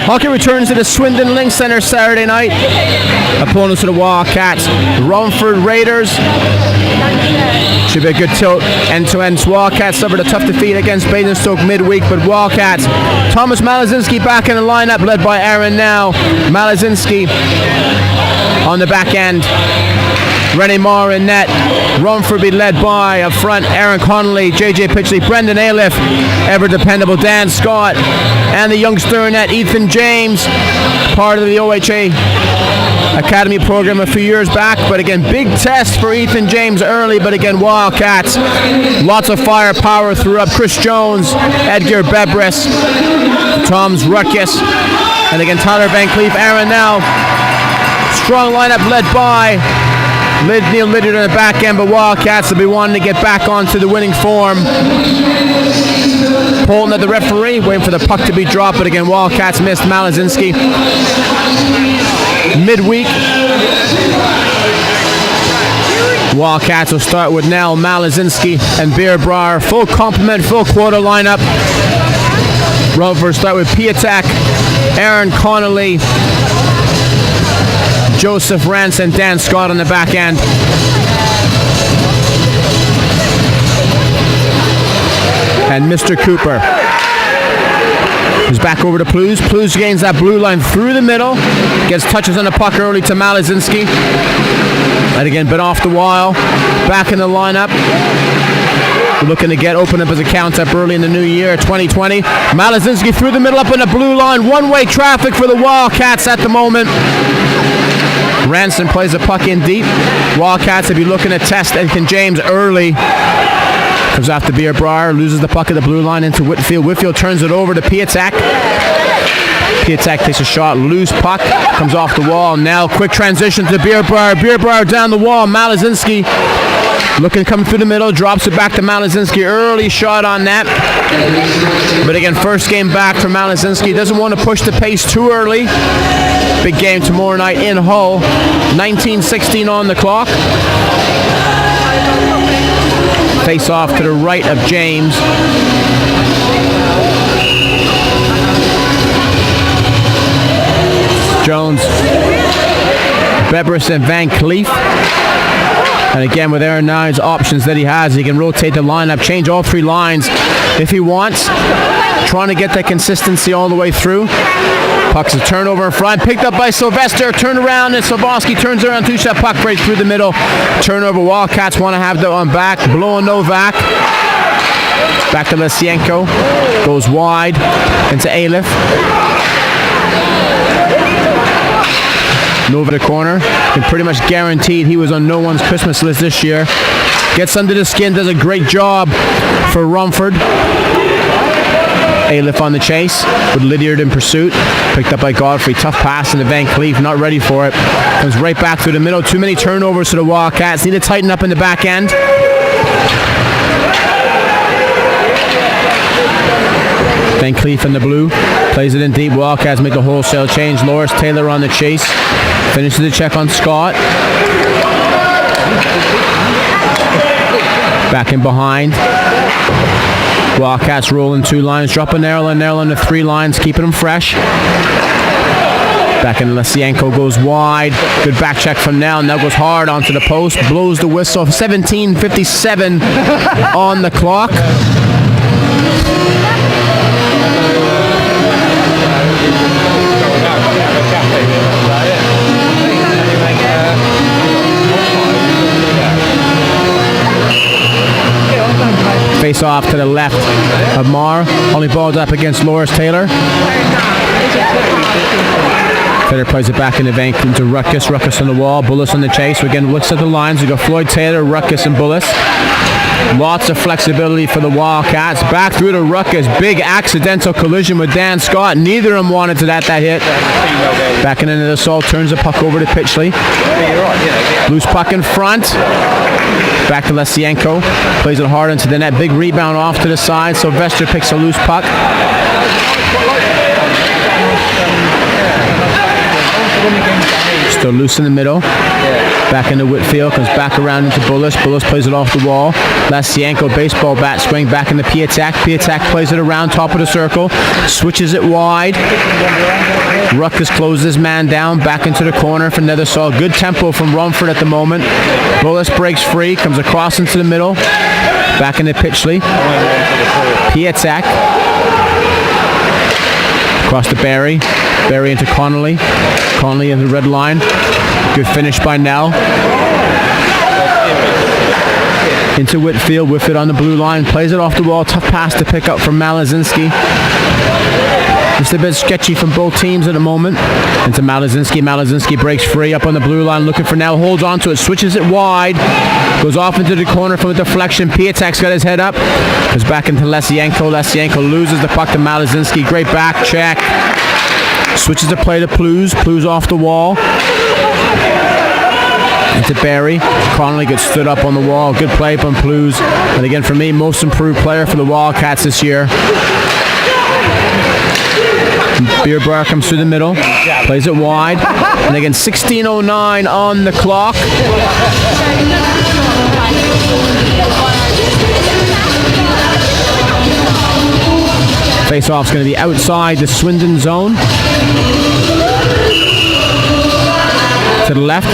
Hockey returns to the Swindon Link Centre Saturday night. Opponents of the Wildcats, Romford Raiders. Should be a good tilt end-to-end. Wildcats suffered a tough defeat against Basingstoke midweek, but Wildcats. Thomas Malazinski back in the lineup, led by Aaron Now. Malazinski on the back end. Rennie Moore in net. Romford be led by up front Aaron Connolly, JJ Pitchley, Brendan Ailiff, ever dependable Dan Scott, and the youngster in net Ethan James, part of the OHA Academy program a few years back. But again, big test for Ethan James early, but again, Wildcats, lots of firepower threw up Chris Jones, Edgar Bebris, Tom's Ruckus, and again Tyler Van Cleef, Aaron Now. Strong lineup led by Neil Lydiard in the back end, but Wildcats will be wanting to get back onto the winning form. Polton at the referee, waiting for the puck to be dropped, but again, Wildcats missed Malazinski. Midweek, Wildcats will start with Nell, Malazinski, and Beerbrar. Full complement, full quarter lineup. Romford start with Piatek, Aaron Connolly, Joseph Rance, and Dan Scott on the back end. And Mr. Cooper is back over to Plews. Plews gains that blue line through the middle, gets touches on the puck early to Malazinski, and again been off the wall, back in the lineup. Looking to get open up as a count up early in the new year 2020. Malazinski through the middle up in the blue line. One-way traffic for the Wildcats at the moment. Ranson plays the puck in deep. Wildcats will be looking to test Ethan James early. Comes off the Beerbrar, loses the puck at the blue line into Whitfield. Whitfield turns it over to Piatek. Piatek takes a shot, loose puck, comes off the wall. Now quick transition to Beerbrar. Beerbrar down the wall. Malazinski looking to come through the middle, drops it back to Malazinski. Early shot on that. But again, first game back for Malazinski. Doesn't want to push the pace too early. Big game tomorrow night in Hull. 19:16 on the clock. Face off to the right of James. Jones, Bebris, and Van Cleef. And again, with Aaron Nine's options that he has, he can rotate the lineup, change all three lines if he wants. Trying to get that consistency all the way through. Puck's a turnover in front, picked up by Sylvester, turned around, and Soboski turns around, two-shot puck right through the middle. Turnover, Wildcats want to have that one back. Blowing Novak. Back to Lesienko. Goes wide into Ailiff. Nova the corner. And pretty much guaranteed he was on no one's Christmas list this year. Gets under the skin, does a great job for Romford. Ailiff on the chase with Lydiard in pursuit. Picked up by Godfrey. Tough pass into Van Cleef. Not ready for it. Comes right back through the middle. Too many turnovers for the Wildcats. Need to tighten up in the back end. Van Cleef in the blue. Plays it in deep. Wildcats make a wholesale change. Loris Taylor on the chase. Finishes the check on Scott. Back in behind. Wildcats rolling two lines, dropping Nerlin into three lines, keeping them fresh. Back in Lesienko goes wide. Good back check from Nell. Nell goes hard onto the post, blows the whistle. 17:57 on the clock. Face off to the left of Marr. Only balled up against Loris Taylor. Taylor plays it back in the bank into Ruckus. Ruckus on the wall. Bullis on the chase. Again, looks at the lines. We got Floyd Taylor, Ruckus, and Bullis. Lots of flexibility for the Wildcats. Back through to Ruckus. Big accidental collision with Dan Scott. Neither of them wanted to that hit. Backing into the assault. Turns the puck over to Pitchley. Loose puck in front. Back to Lesienko. Plays it hard into the net. Big rebound off to the side. Sylvester picks a loose puck. Still loose in the middle. Back into Whitfield, comes back around into Bullis. Bullis plays it off the wall. Lasienko, baseball bat, swing back into Piatek. Piatek plays it around top of the circle. Switches it wide. Ruckus closes his man down. Back into the corner for Nethersall. Good tempo from Rumford at the moment. Bullis breaks free, comes across into the middle. Back into Pitchley. Piatek. Across to Barry. Barry into Connolly. Connolly into the red line. Good finish by Nell. Into Whitfield. Whitfield on the blue line. Plays it off the wall. Tough pass to pick up from Malazinski. Just a bit sketchy from both teams at the moment. Into Malazinski. Malazinski breaks free up on the blue line looking for Nell. Holds on to it. Switches it wide. Goes off into the corner from a deflection. Piatek's got his head up. Goes back into Lesienko. Lesienko loses the puck to Malazinski. Great back check. Switches the play to Plews. Plews off the wall. Into Barry. Connolly gets stood up on the wall. Good play from Plews. And again, for me, most improved player for the Wildcats this year. Beerbar comes through the middle. Plays it wide. And again, 16:09 on the clock. Face-off's going to be outside the Swindon zone. To the left.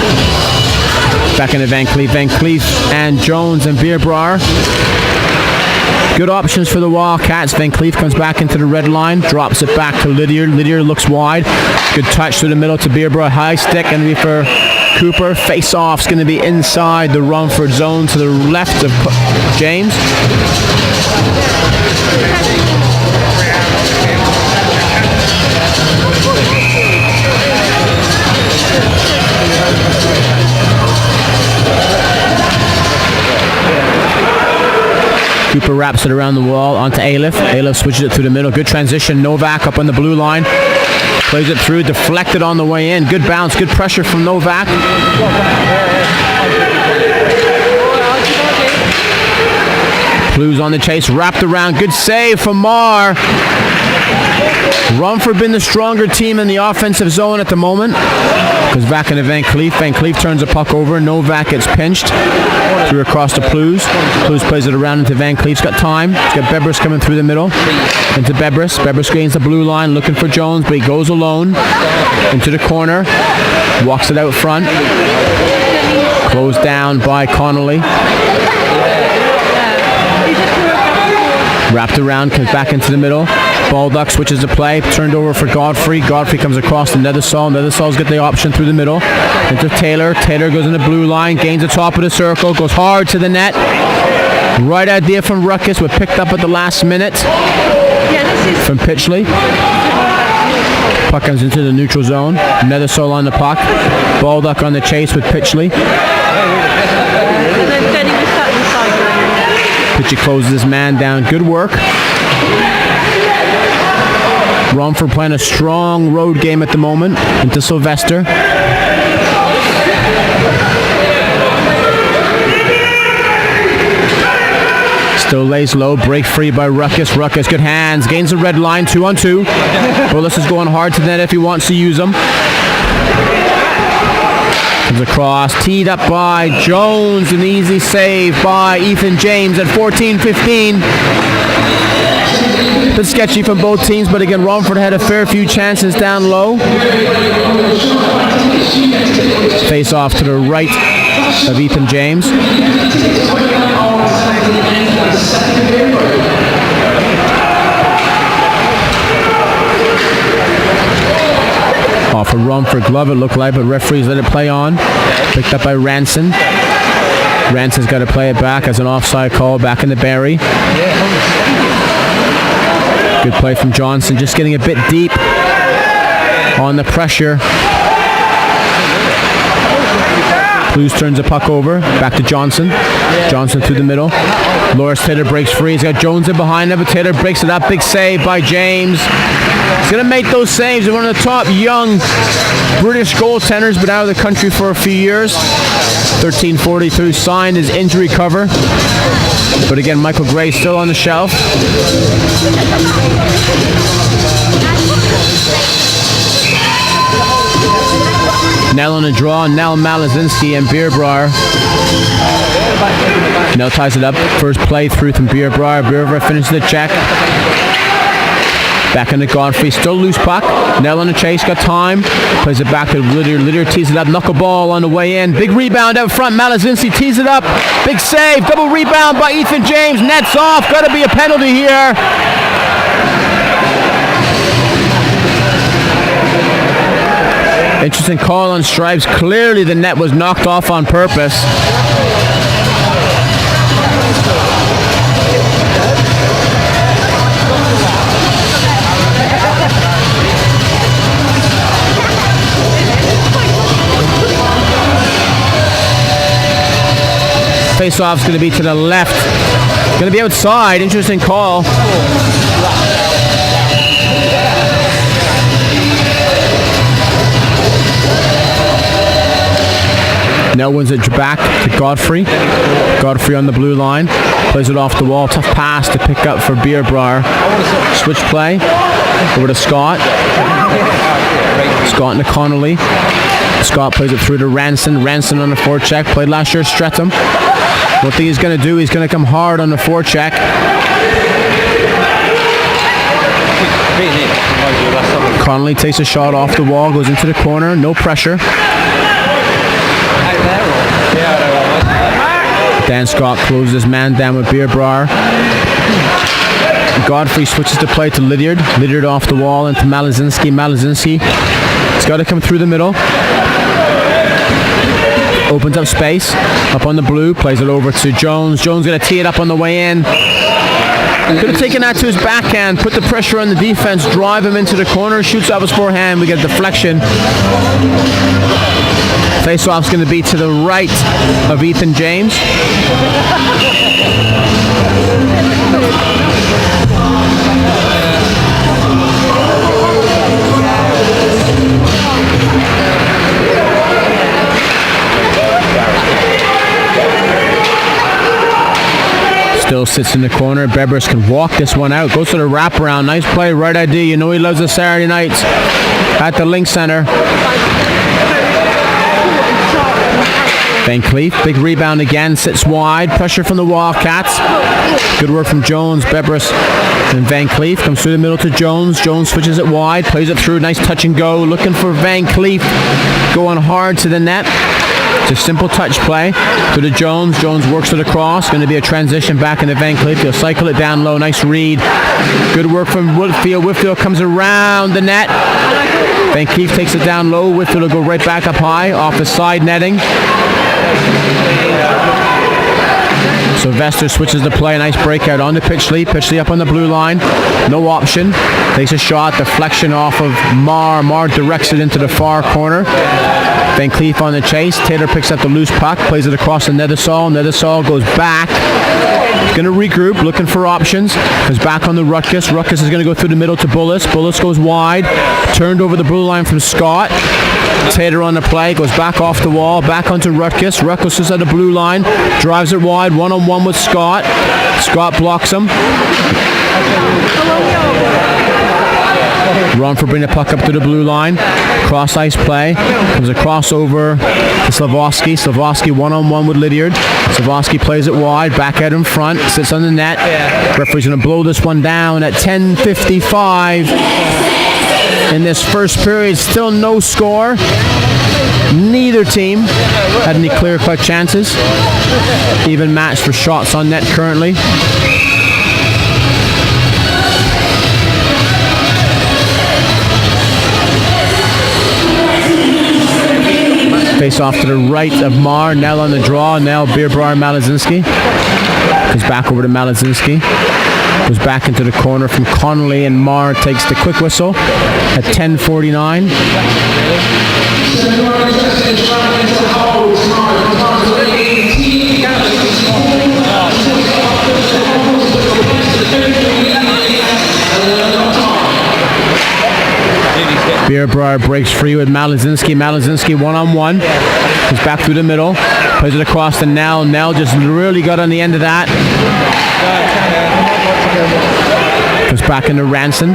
Back into Van Cleef. Van Cleef and Jones and Beerbrar. Good options for the Wildcats. Van Cleef comes back into the red line. Drops it back to Lydiard. Lydiard looks wide. Good touch through the middle to Beerbrar. High stick going to be for Cooper. Face-off's going to be inside the Rumford zone to the left of James. Cooper wraps it around the wall onto Aleph. Aleph switches it through the middle. Good transition. Novak up on the blue line. Plays it through. Deflected on the way in. Good bounce. Good pressure from Novak. Blues on the chase. Wrapped around. Good save from Marr. Rumford been the stronger team in the offensive zone at the moment. Goes back into Van Cleef. Van Cleef turns the puck over. Novak gets pinched. Through across to Plews. Plews plays it around into Van Cleef's got time. He's got Bebris coming through the middle. Into Bebris. Bebris gains the blue line looking for Jones, but he goes alone. Into the corner. Walks it out front. Closed down by Connolly. Wrapped around, comes back into the middle. Baldock switches the play, turned over for Godfrey. Godfrey comes across to Nethersall. Nethersall's got the option through the middle. Into Taylor. Taylor goes in the blue line, gains the top of the circle, goes hard to the net. Right idea from Ruckus, was picked up at the last minute from Pitchley. Puck comes into the neutral zone. Nethersall on the puck. Baldock on the chase with Pitchley. Pitchley closes his man down. Good work. Rumford playing a strong road game at the moment. Into Sylvester. Still lays low. Break free by Ruckus. Ruckus, good hands. Gains the red line. 2-on-2. Bullis is going hard to net if he wants to use them. Comes across. Teed up by Jones. An easy save by Ethan James at 14-15. Bit sketchy from both teams, but again, Rumford had a fair few chances down low. Face off to the right of Ethan James. Off a Rumford glove, it looked like, but referees let it play on. Picked up by Ranson. Ranson's got to play it back as an offside call back in the Barry. Good play from Johnson, just getting a bit deep on the pressure. Blues turns the puck over, back to Johnson. Johnson through the middle. Loris Taylor breaks free. He's got Jones in behind him, but Taylor breaks it up. Big save by James. He's going to make those saves. He's one of the top young British goaltenders, been out of the country for a few years. 13-42, signed his injury cover. But again, Michael Gray still on the shelf. on the draw. Nell Malazinski and Beerbrier. Nell ties it up. First play through from Beerbrier. Beerbrier finishes the check. Back into Godfrey. Still loose puck. Nell on the chase. Got time. Plays it back to Lydiard. Lydiard tees it up. Knuckleball on the way in. Big rebound out front. Malazinski tees it up. Big save. Double rebound by Ethan James. Nets off. Got to be a penalty here. Interesting call on Stripes. Clearly the net was knocked off on purpose. Face-off's going to be to the left. Going to be outside. Interesting call. Now wins it back to Godfrey. Godfrey on the blue line. Plays it off the wall. Tough pass to pick up for Beerbrier. Switch play. Over to Scott. Scott into Connolly. Scott plays it through to Ranson. Ranson on the forecheck. Played last year Streatham. What thing he's going to do, he's going to come hard on the forecheck. Connolly takes a shot off the wall. Goes into the corner. No pressure. Dan Scott closes his man down with Beerbrier. Godfrey switches the play to Lydiard. Lydiard off the wall into Malazinski. Malazinski. He's got to come through the middle. Opens up space. Up on the blue. Plays it over to Jones. Jones going to tee it up on the way in. Could have taken that to his backhand. Put the pressure on the defense. Drive him into the corner. Shoots out his forehand. We get a deflection. Face-off's going to be to the right of Ethan James. Still sits in the corner. Bebris can walk this one out. Goes to the wraparound. Nice play. Right idea. You know he loves the Saturday nights at the Link Center. Van Cleef, big rebound again, sits wide, pressure from the Wildcats. Good work from Jones, Bebris, and Van Cleef comes through the middle to Jones. Jones switches it wide, plays it through, nice touch and go. Looking for Van Cleef, going hard to the net. It's a simple touch play to the Jones. Jones works it across. Going to be a transition back into Van Cleef. He'll cycle it down low. Nice read. Good work from Whitfield. Whitfield comes around the net. Van Cleef takes it down low. Whitfield will go right back up high off the side netting. Sylvester switches the play. Nice breakout on to Pitchley. Pitchley up on the blue line. No option. Takes a shot. Deflection off of Marr. Marr directs it into the far corner. Van Cleef on the chase. Taylor picks up the loose puck. Plays it across to Nethersall. Nethersall goes back. Going to regroup. Looking for options. Comes back on the Rutkus. Rutkus is going to go through the middle to Bullis. Bullis goes wide. Turned over the blue line from Scott. Taylor on the play. Goes back off the wall. Back onto Rutkus. Rutkus is at the blue line. Drives it wide. One-on-one with Scott. Scott blocks him. Rumford bring the puck up to the blue line. Cross ice play. Comes a crossover to Slavosky. Slavosky one-on-one with Lydiard. Slavosky plays it wide. Back out in front. Sits on the net. Referee's going to blow this one down at 10:55 in this first period. Still no score. Neither team had any clear-cut chances. Even match for shots on net currently. Face off to the right of Marr. Nell on the draw. Nell, Beerbrier, Malazinski. Goes back over to Malazinski. Goes back into the corner from Connolly, and Marr takes the quick whistle at 10:49. Beerbrier breaks free with Malazinski. Malazinski one-on-one. Goes back through the middle. Plays it across to Nell. Nell just really got on the end of that. Goes back into Ranson.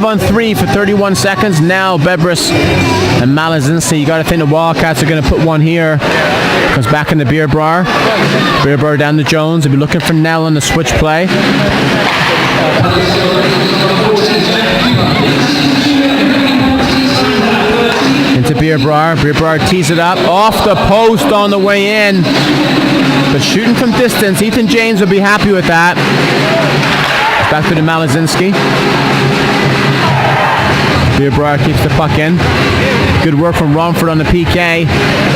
5-on-3 for 31 seconds. Now Bebris and Malazinski. You got to think the Wildcats are going to put one here. Comes back in the Beer Bar. Beer Bar down to Jones. They'll be looking for Nell on the switch play. Into Beer Bar. Beer Bar tees it up. Off the post on the way in. But shooting from distance, Ethan James will be happy with that. Back to the Malazinski. Beer Bar keeps the puck in. Good work from Romford on the PK.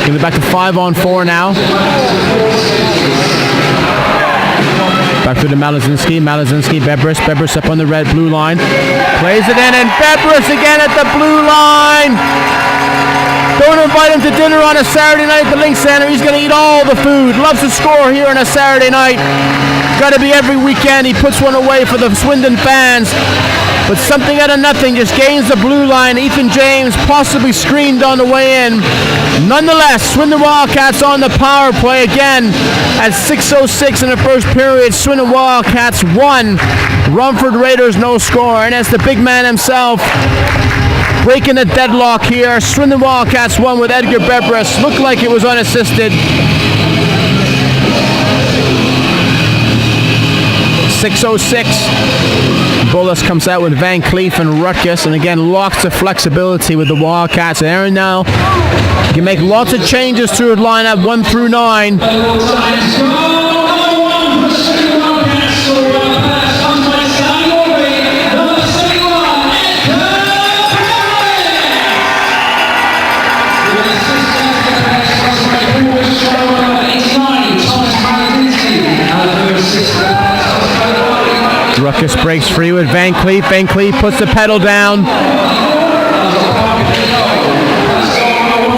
Give it back to 5-on-4 now. Back to the Malazinski. Malazinski, Bebris. Bebris up on the red-blue line. Plays it in, and Bebris again at the blue line. Don't invite him to dinner on a Saturday night at the Link Center. He's going to eat all the food. Loves to score here on a Saturday night. Got to be every weekend. He puts one away for the Swindon fans. But something out of nothing just gains the blue line. Ethan James possibly screamed on the way in. Nonetheless, Swindon Wildcats on the power play again at 6:06 in the first period. Swindon Wildcats 1. Romford Raiders no score. And that's the big man himself breaking the deadlock here. Swindon Wildcats 1 with Edgar Bebris. Looked like it was unassisted. 6:06. Bullis comes out with Van Cleef and Rutgers, and again lots of flexibility with the Wildcats. And Aaron now can make lots of changes to the lineup 1 through 9. Ruckus breaks free with Van Cleef. Van Cleef puts the pedal down.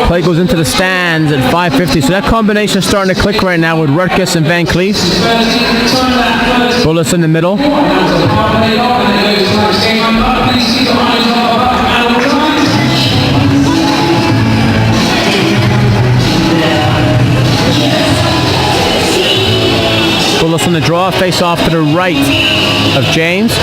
Play goes into the stands at 5:50. So that combination is starting to click right now with Ruckus and Van Cleef. Bullis in the middle. Bullis on the draw. Face off to the right of James.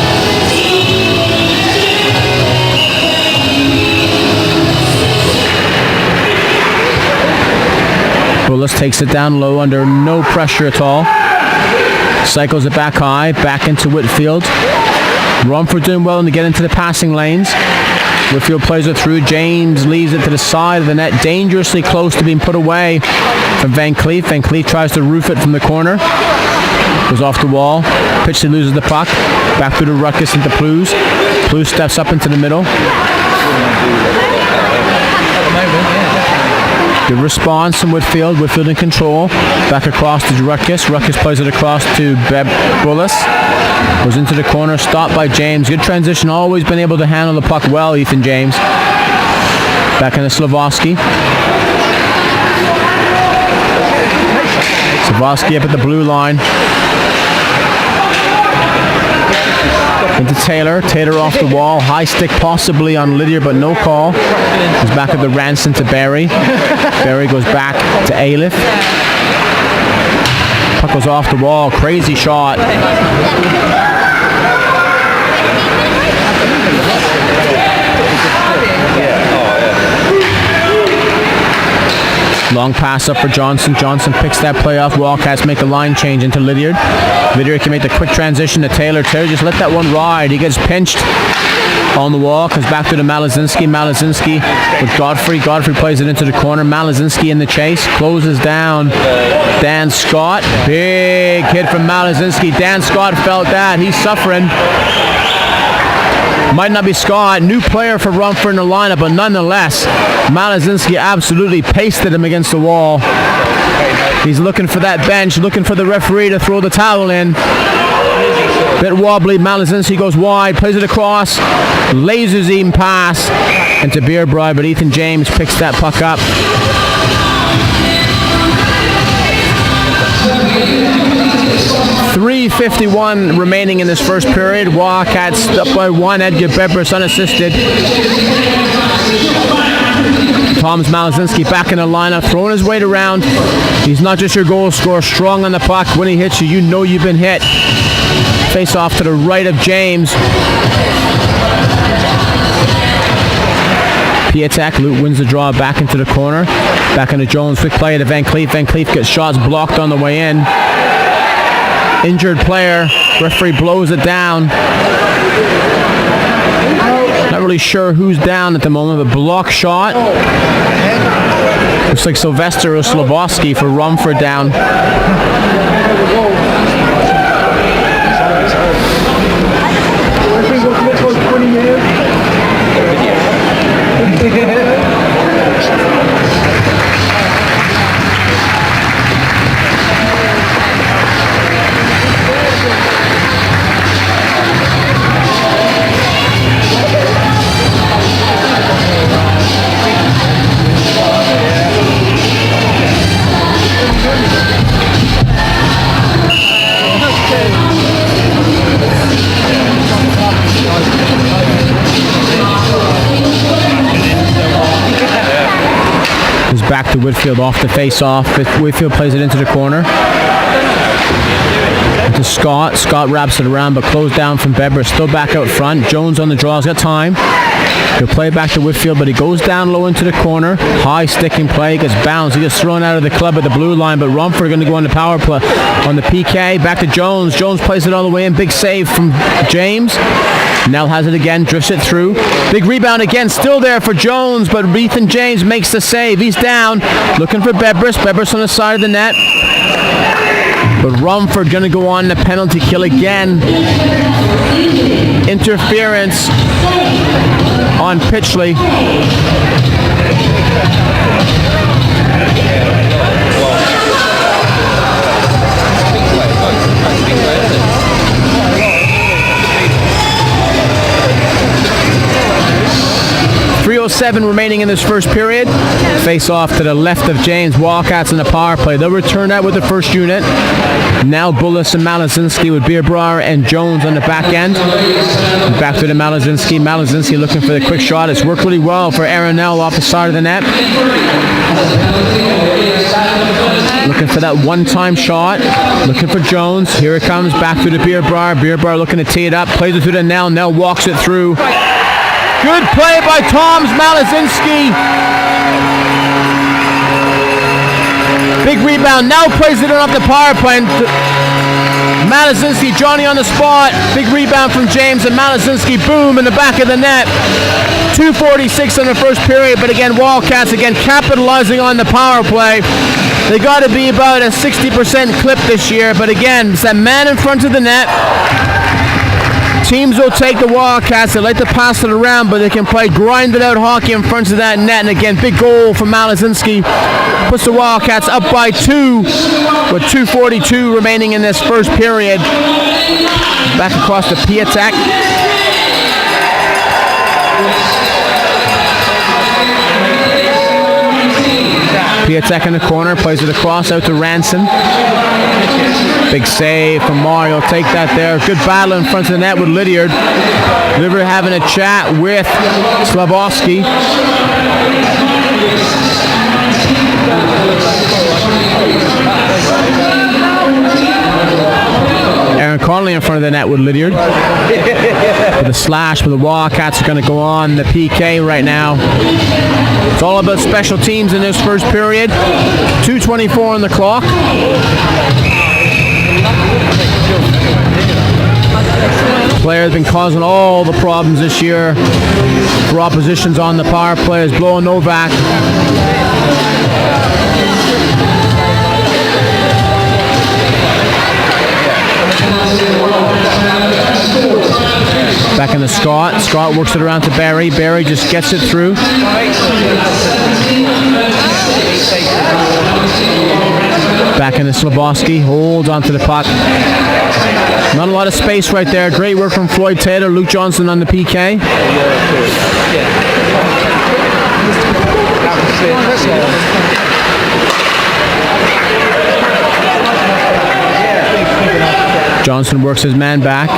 Bullis takes it down low under no pressure at all. Cycles it back high, back into Whitfield. Romford doing well to get into the passing lanes. Whitfield plays it through. James leaves it to the side of the net, dangerously close to being put away from Van Cleef. Van Cleef tries to roof it from the corner. Goes off the wall. Pitchley loses the puck. Back through to Ruckus into Plews. Plews steps up into the middle. Good response from Whitfield. Whitfield in control. Back across to Ruckus. Ruckus plays it across to Bullis. Goes into the corner. Stopped by James. Good transition. Always been able to handle the puck well, Ethan James. Back into Slavovsky. Slavovsky up at the blue line. Into Taylor. Taylor off the wall. High stick possibly on Lydiard, but no call. Goes back at the Ranson to Barry. Barry goes back to Ailiff. Puck goes off the wall. Crazy shot. Long pass up for Johnson. Johnson picks that play off. Wildcats make a line change into Lydiard. Lydiard can make the quick transition to Taylor. Taylor just let that one ride. He gets pinched on the wall. Comes back to the Malazinski. Malazinski with Godfrey. Godfrey plays it into the corner. Malazinski in the chase. Closes down Dan Scott. Big hit from Malazinski. Dan Scott felt that. He's suffering. Might not be Scott, new player for Romford in the lineup, but nonetheless, Malazinski absolutely pasted him against the wall. He's looking for that bench, looking for the referee to throw the towel in. Bit wobbly, Malazinski goes wide, plays it across, lasers even pass into Beerbride, but Ethan James picks that puck up. .351 remaining in this first period. Wildcats up by 1. Edgar Bebris unassisted. Thomas Malazinski back in the lineup, throwing his weight around. He's not just your goal scorer, strong on the puck. When he hits you, you know you've been hit. Face off to the right of James. Piatek, Luke wins the draw back into the corner. Back into Jones, quick play to Van Cleef. Van Cleef gets shots blocked on the way in. Injured player, referee blows it down. Not really sure who's down at the moment, but block shot. Looks like Sylvester or Slavoski for Rumford down. Back to Whitfield off the face-off. Whitfield plays it into the corner. To Scott. Scott wraps it around, but closed down from Beber. Still back out front. Jones on the draw. He's got time. He'll play back to Whitfield, but he goes down low into the corner. High sticking play. Gets bounced. He gets thrown out of the club at the blue line, but Rumford going to go on the power play on the PK. Back to Jones. Jones plays it all the way in. Big save from James. Nell has it again, drifts it through. Big rebound again, still there for Jones, but Ethan James makes the save. He's down, looking for Bebris. Bebris on the side of the net. But Rumford going to go on the penalty kill again. Interference on Pitchley. .307 remaining in this first period. Face off to the left of James. Wildcats in the power play. They'll return that with the first unit. Now Bullis and Malazinski with Beerbauer and Jones on the back end. Back to the Malazinski. Malazinski looking for the quick shot. It's worked really well for Aaron Nell off the side of the net. Looking for that one-time shot. Looking for Jones. Here it comes. Back to the Beerbauer. Beerbauer looking to tee it up. Plays it to the Nell. Nell walks it through. Good play by Toms Malazinski. Big rebound. Now plays it off the power play. Malazinski, Johnny on the spot. Big rebound from James and Malazinski. Boom in the back of the net. 2:46 in the first period, but again, Wildcats again capitalizing on the power play. They got to be about a 60% clip this year, but again, it's that man in front of the net. Teams will take the Wildcats. They like to pass it around, but they can play grinded out hockey in front of that net. And again, big goal from Malazinski. Puts the Wildcats up by 2 with 2:42 remaining in this first period. Back across to Piatek. Piatek in the corner, plays it across out to Ranson. Big save from Mario. Take that there. Good battle in front of the net with Lydiard. Lydiard having a chat with Slavoski. Aaron Connolly in front of the net with Lydiard. With a slash, but the Wildcats are going to go on the PK right now. It's all about special teams in this first period. 2:24 on the clock. Player has been causing all the problems this year for oppositions on the power play is blowing Novak. Back in the Scott. Scott works it around to Barry. Barry just gets it through. Back in the Slavoski. Holds onto the puck. Not a lot of space right there. Great work from Floyd Taylor. Luke Johnson on the PK. Johnson works his man back.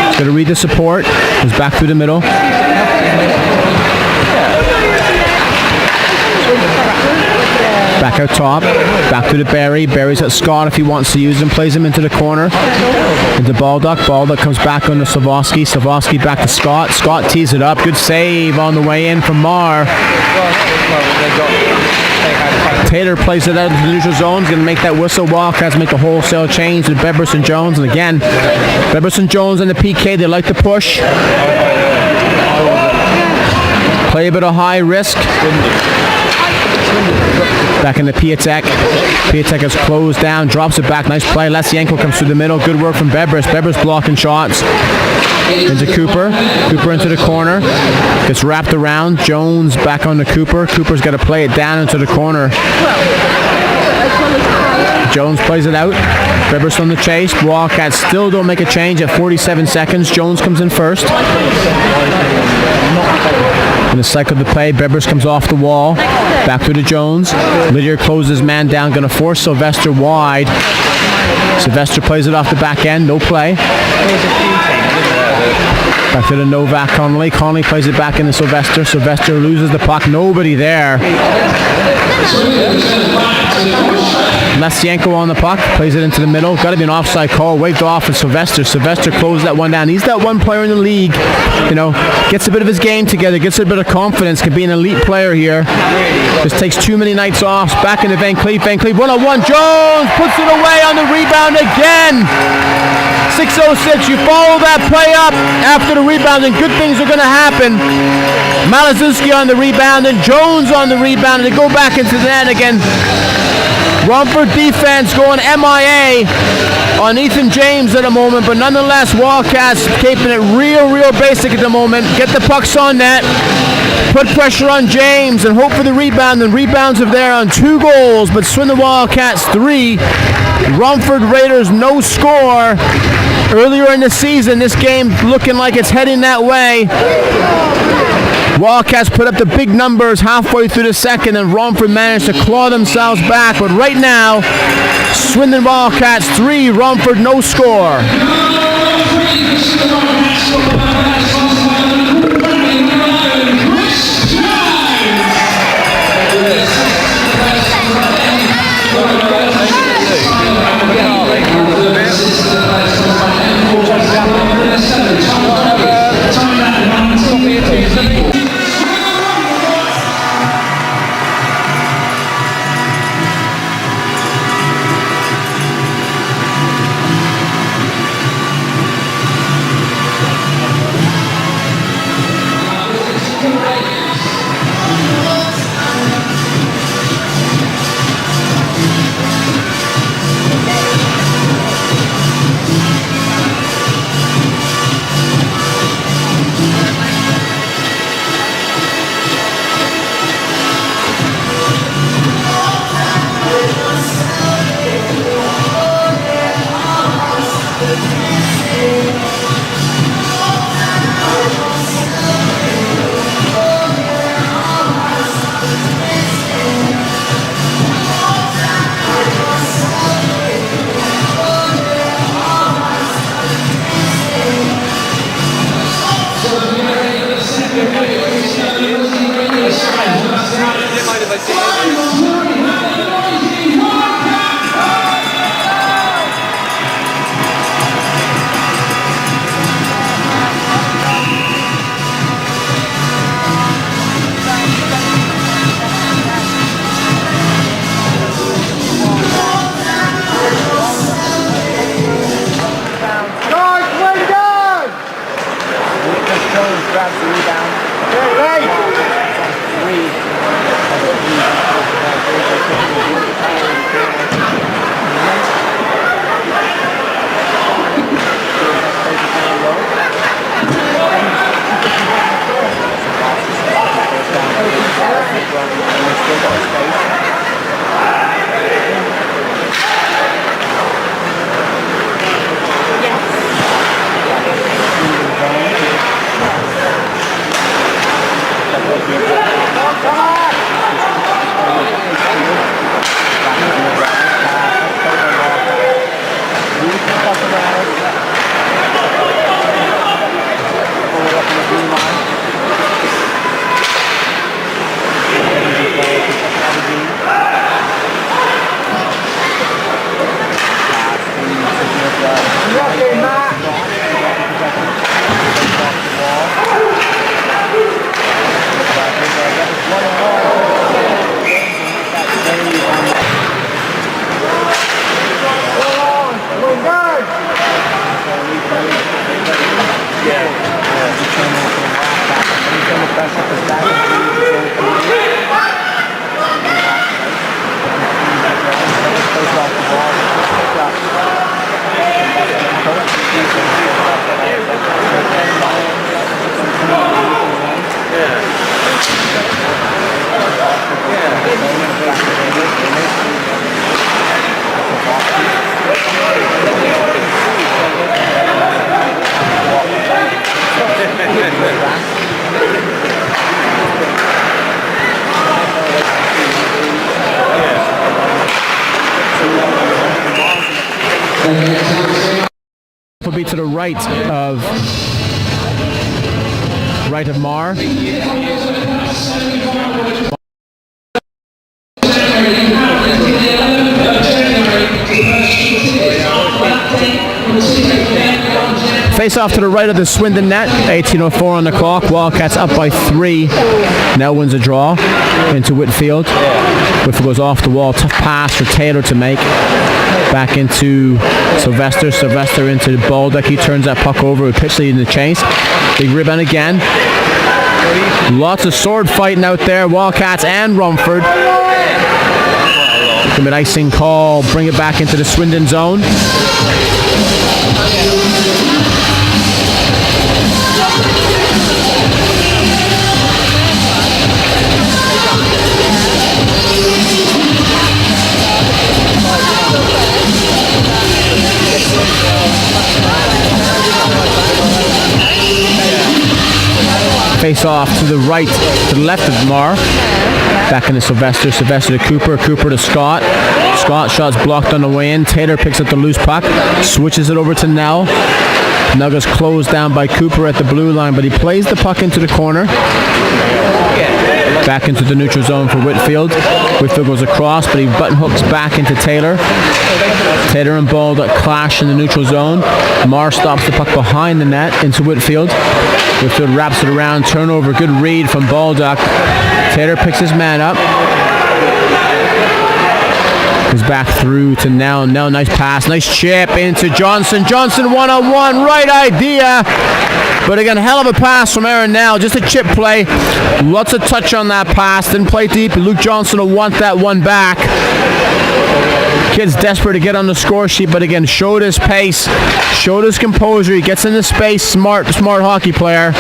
He's going to read the support. He's back through the middle. Back out top. Back to the Barry. Barry's at Scott if he wants to use him. Plays him into the corner. Into Baldock. Baldock comes back on to Savoski. Savoski back to Scott. Scott tees it up. Good save on the way in from Marr. Taylor plays it out into the neutral zone. He's going to make that whistle. Wildcats make a wholesale change to Bebbers and Jones. And again, Bebbers and Jones and the PK, they like to push. Play a bit of high risk. Back in the Piatek. Piatek has closed down, drops it back. Nice play. Lesienko comes through the middle. Good work from Bebbers. Bebbers blocking shots. Into Cooper. Cooper into the corner. Gets wrapped around. Jones back on to Cooper. Cooper's got to play it down into the corner. Jones plays it out. Bebbers on the chase. Wildcats still don't make a change at 47 seconds. Jones comes in first. In the cycle of the play, Bebbers comes off the wall. Back to the Jones. Lydiard closes man down. Going to force Sylvester wide. Sylvester plays it off the back end. No play. Back to the Novak Connolly. Connolly plays it back into Sylvester. Sylvester loses the puck. Nobody there. Lesienko on the puck. Plays it into the middle. Got to be an offside call. Waved off and Sylvester. Sylvester closes that one down. He's that one player in the league. You know, gets a bit of his game together. Gets a bit of confidence. Can be an elite player here. Just takes too many nights off. Back into Van Cleef. Van Cleef 1-on-1. Jones puts it away on the rebound again. 6:06. You follow that play up after the rebound and good things are going to happen. Malazinski on the rebound and Jones on the rebound and they go back into the net again. Rumford defense going MIA on Ethan James at the moment, but nonetheless Wildcats keeping it real basic at the moment. Get the pucks on net, put pressure on James and hope for the rebound, and rebounds are there on 2 goals, but Swindon Wildcats 3, Rumford Raiders no score. Earlier in the season, this game looking like it's heading that way. Wildcats put up the big numbers halfway through the second, and Romford managed to claw themselves back. But right now, Swindon Wildcats 3, Romford no score. grabs the rebound. to the right of Marr. Face off to the right of the Swindon net. 18:04 on the clock. Wildcats up by 3. Now wins a draw into Whitfield. Whitfield goes off the wall. Tough pass for Taylor to make. Back into Sylvester. Sylvester into Baldock. He turns that puck over with Pitchley in the chase. Big rebound again. Lots of sword fighting out there. Wildcats and Rumford. Give an icing call. Bring it back into the Swindon zone. Face off to the right, to the left of Marr. Back into Sylvester. Sylvester to Cooper. Cooper to Scott. Scott shot's blocked on the way in. Taylor picks up the loose puck. Switches it over to Nell. Nell gets closed down by Cooper at the blue line, but he plays the puck into the corner. Back into the neutral zone for Whitfield. Whitfield goes across, but he button hooks back into Taylor. Taylor and Baldock clash in the neutral zone. Marr stops the puck behind the net into Whitfield. Whitfield wraps it around. Turnover. Good read from Baldock. Taylor picks his man up. He's back through to Nell. Nell, nice pass. Nice chip into Johnson. Johnson one-on-one. Right idea. But again, hell of a pass from Aaron Nell. Just a chip play. Lots of touch on that pass. Didn't play deep. Luke Johnson will want that one back. Kid's desperate to get on the score sheet, but again, showed his pace, showed his composure. He gets into space. Smart hockey player.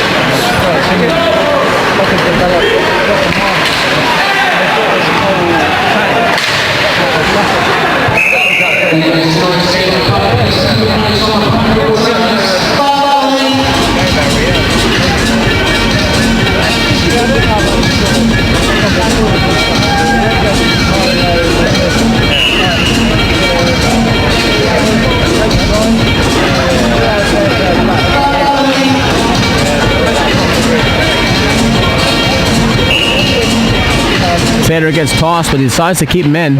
Taylor gets tossed, but he decides to keep him in.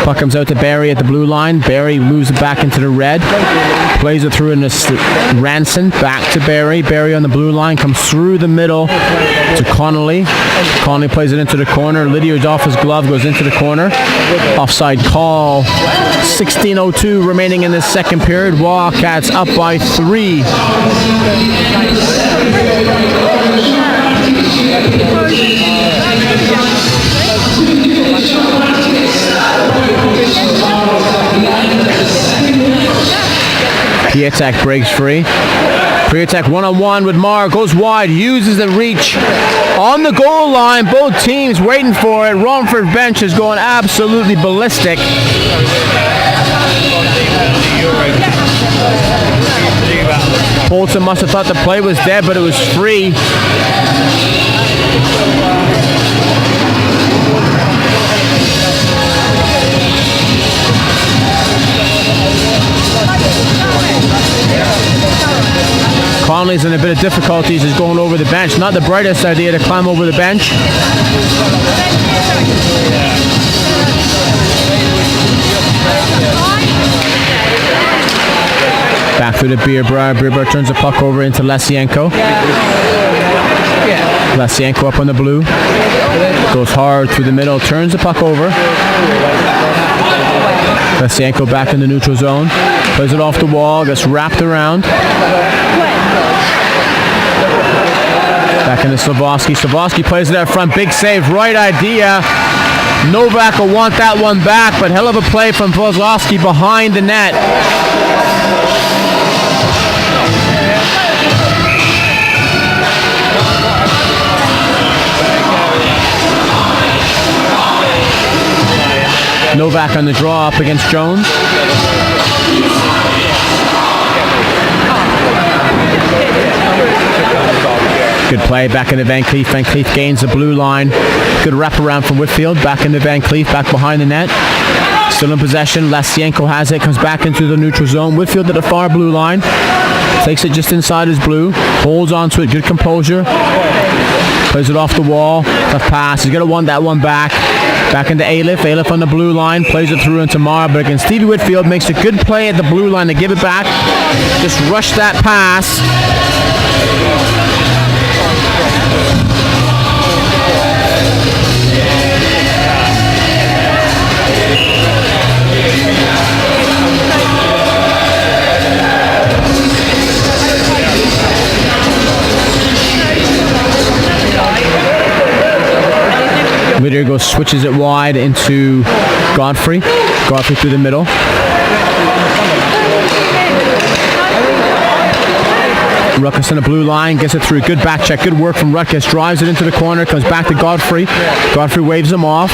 Puck comes out to Barry at the blue line. Barry moves it back into the red. Plays it through into Ranson. Back to Barry. Barry on the blue line. Comes through the middle to Connolly. Connolly plays it into the corner. Lydiard's off his glove. Goes into the corner. Offside call. 16:02 remaining in this second period. Wildcats up by 3. Piatek breaks free. Piatek one-on-one with Marr. Goes wide. Uses the reach on the goal line. Both teams waiting for it. Romford bench is going absolutely ballistic. Bolton must have thought the play was dead, but it was free. Conley's in a bit of difficulties. He's going over the bench. Not the brightest idea to climb over the bench. Back through the Beerbrier. Beerbrier turns the puck over into Lesienko. Lesienko up on the blue. Goes hard through the middle. Turns the puck over. Lesienko back in the neutral zone. Plays it off the wall. Gets wrapped around. Back into Slavoski. Slavoski plays it out front. Big save. Right idea. Novak will want that one back, but hell of a play from Slavoski behind the net. Novak on the draw up against Jones. Good play back into Van Cleef. Van Cleef gains the blue line. Good wraparound from Whitfield. Back into Van Cleef, back behind the net. Still in possession. Lasienko has it. Comes back into the neutral zone. Whitfield to the far blue line. Takes it just inside his blue. Holds on to it. Good composure. Plays it off the wall. Tough pass. He's going to want that one back. Back into Aleph. Aleph on the blue line. Plays it through into Mara. But again, Stevie Whitfield makes a good play at the blue line to give it back. Just rush that pass. Whittier goes, switches it wide into Godfrey. Godfrey through the middle. Ruckus on the blue line, gets it through. Good back check, good work from Ruckus. Drives it into the corner, comes back to Godfrey. Godfrey waves him off.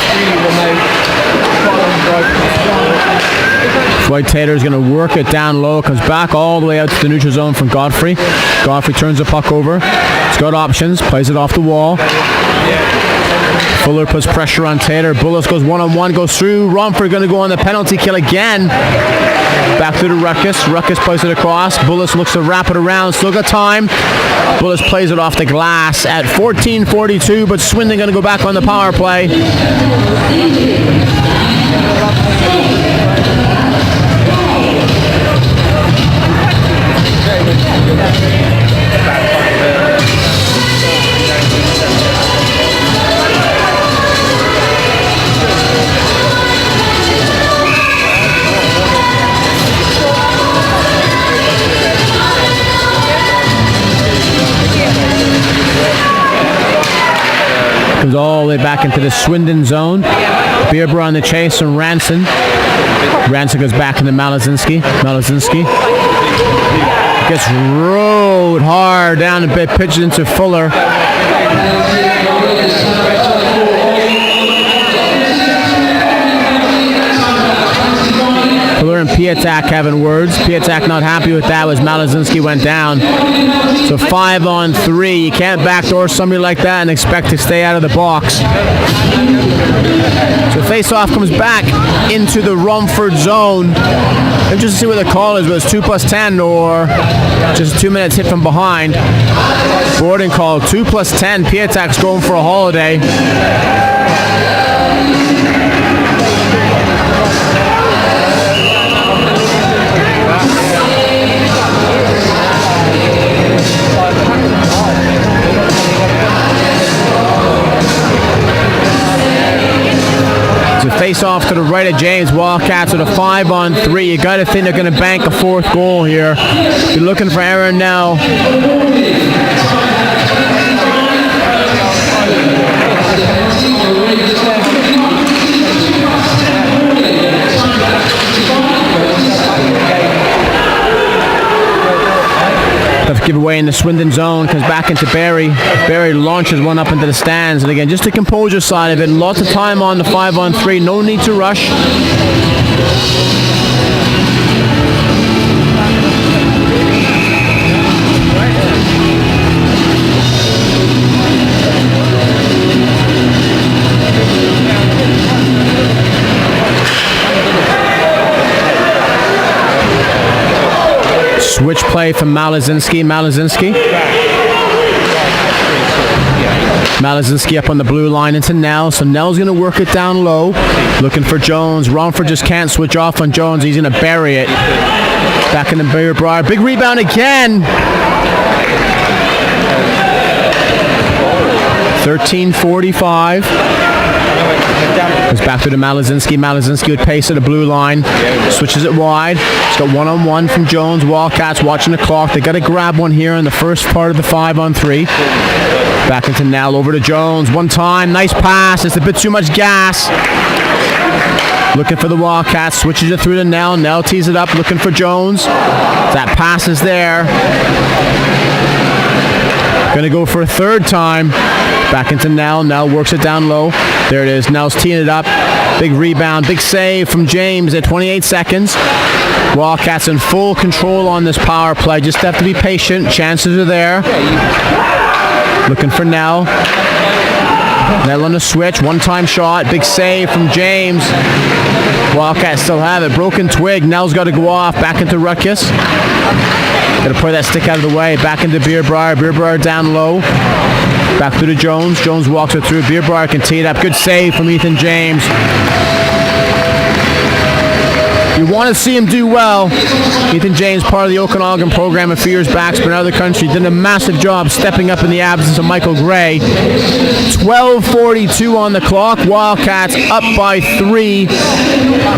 Floyd Taylor is going to work it down low. Comes back all the way out to the neutral zone from Godfrey. Godfrey turns the puck over. He's got options, plays it off the wall. Fuller puts pressure on Taylor. Bullis goes one-on-one, goes through. Romford going to go on the penalty kill again. Back to the Ruckus. Ruckus plays it across. Bullis looks to wrap it around. Still got time. Bullis plays it off the glass at 14:42, but Swindon going to go back on the power play. Comes all the way back into the Swindon zone. Bierber on the chase from Ranson. Ranson goes back into Malazinski. Malazinski gets rode hard down a bit, pitches into Fuller. Fuller and Piatak having words. Piatak not happy with that as Malazinski went down. So 5-on-3. You can't backdoor somebody like that and expect to stay out of the box. So face-off comes back into the Romford zone. Interesting to see what the call is, whether it's 2+10 or just 2 minutes hit from behind. Boarding call, 2+10. Piatak's going for a holiday. Face off to the right of James. Wildcats with a 5-on-3. You got to think they're going to bank a fourth goal here. You're looking for Aaron now. Tough giveaway in the Swindon zone. Comes back into Barry. Barry launches one up into the stands. And again, just the composure side of it. Lots of time on the 5-on-3. No need to rush. Switch play from Malazinski. Malazinski up on the blue line into Nell. So Nell's going to work it down low. Looking for Jones. Romford just can't switch off on Jones. He's going to bury it. Back in the Beer Briar. Big rebound again. 13:45. Goes back to the Malazinski. Malazinski would pace at the blue line. Switches it wide. He's got one-on-one from Jones. Wildcats watching the clock. They got to grab one here in the first part of the 5-on-3. Back into Nell. Over to Jones. One time. Nice pass. It's a bit too much gas. Looking for the Wildcats. Switches it through to Nell. Nell tees it up. Looking for Jones. That pass is there. Going to go for a third time. Back into Nell. Nell works it down low. There it is. Nell's teeing it up. Big rebound. Big save from James at 28 seconds. Wildcats in full control on this power play. Just have to be patient. Chances are there. Looking for Nell. Nell on the switch, one-time shot, big save from James. Wildcats still have it. Broken twig. Nell's got to go off. Back into Ruckus. Got to play that stick out of the way. Back into Beerbrier. Beerbrier down low. Back through to Jones. Jones walks it through. Beerbrier can tee it up. Good save from Ethan James. You want to see him do well. Ethan James, part of the Okanagan program a few years back, been out of the country, did a massive job stepping up in the absence of Michael Gray. 12:42 on the clock. Wildcats up by 3.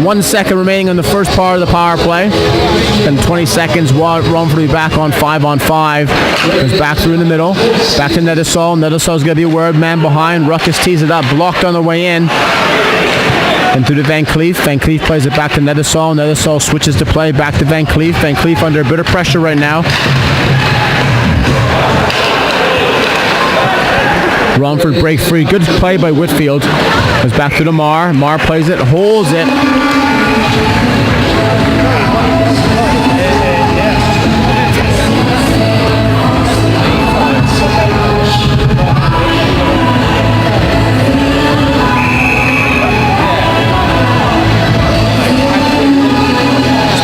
1 second remaining on the first part of the power play. Then 20 seconds. Romford will be back on 5-on-5. Goes back through in the middle. Back to Nedisol. Nedisol is going to be a word man behind. Ruckus tees it up. Blocked on the way in. And through to Van Cleef. Van Cleef plays it back to Nedisol. Nedisol switches to play back to Van Cleef. Van Cleef under a bit of pressure right now. Romford break free. Good play by Whitfield. Goes back to Mar. Mar plays it, holds it.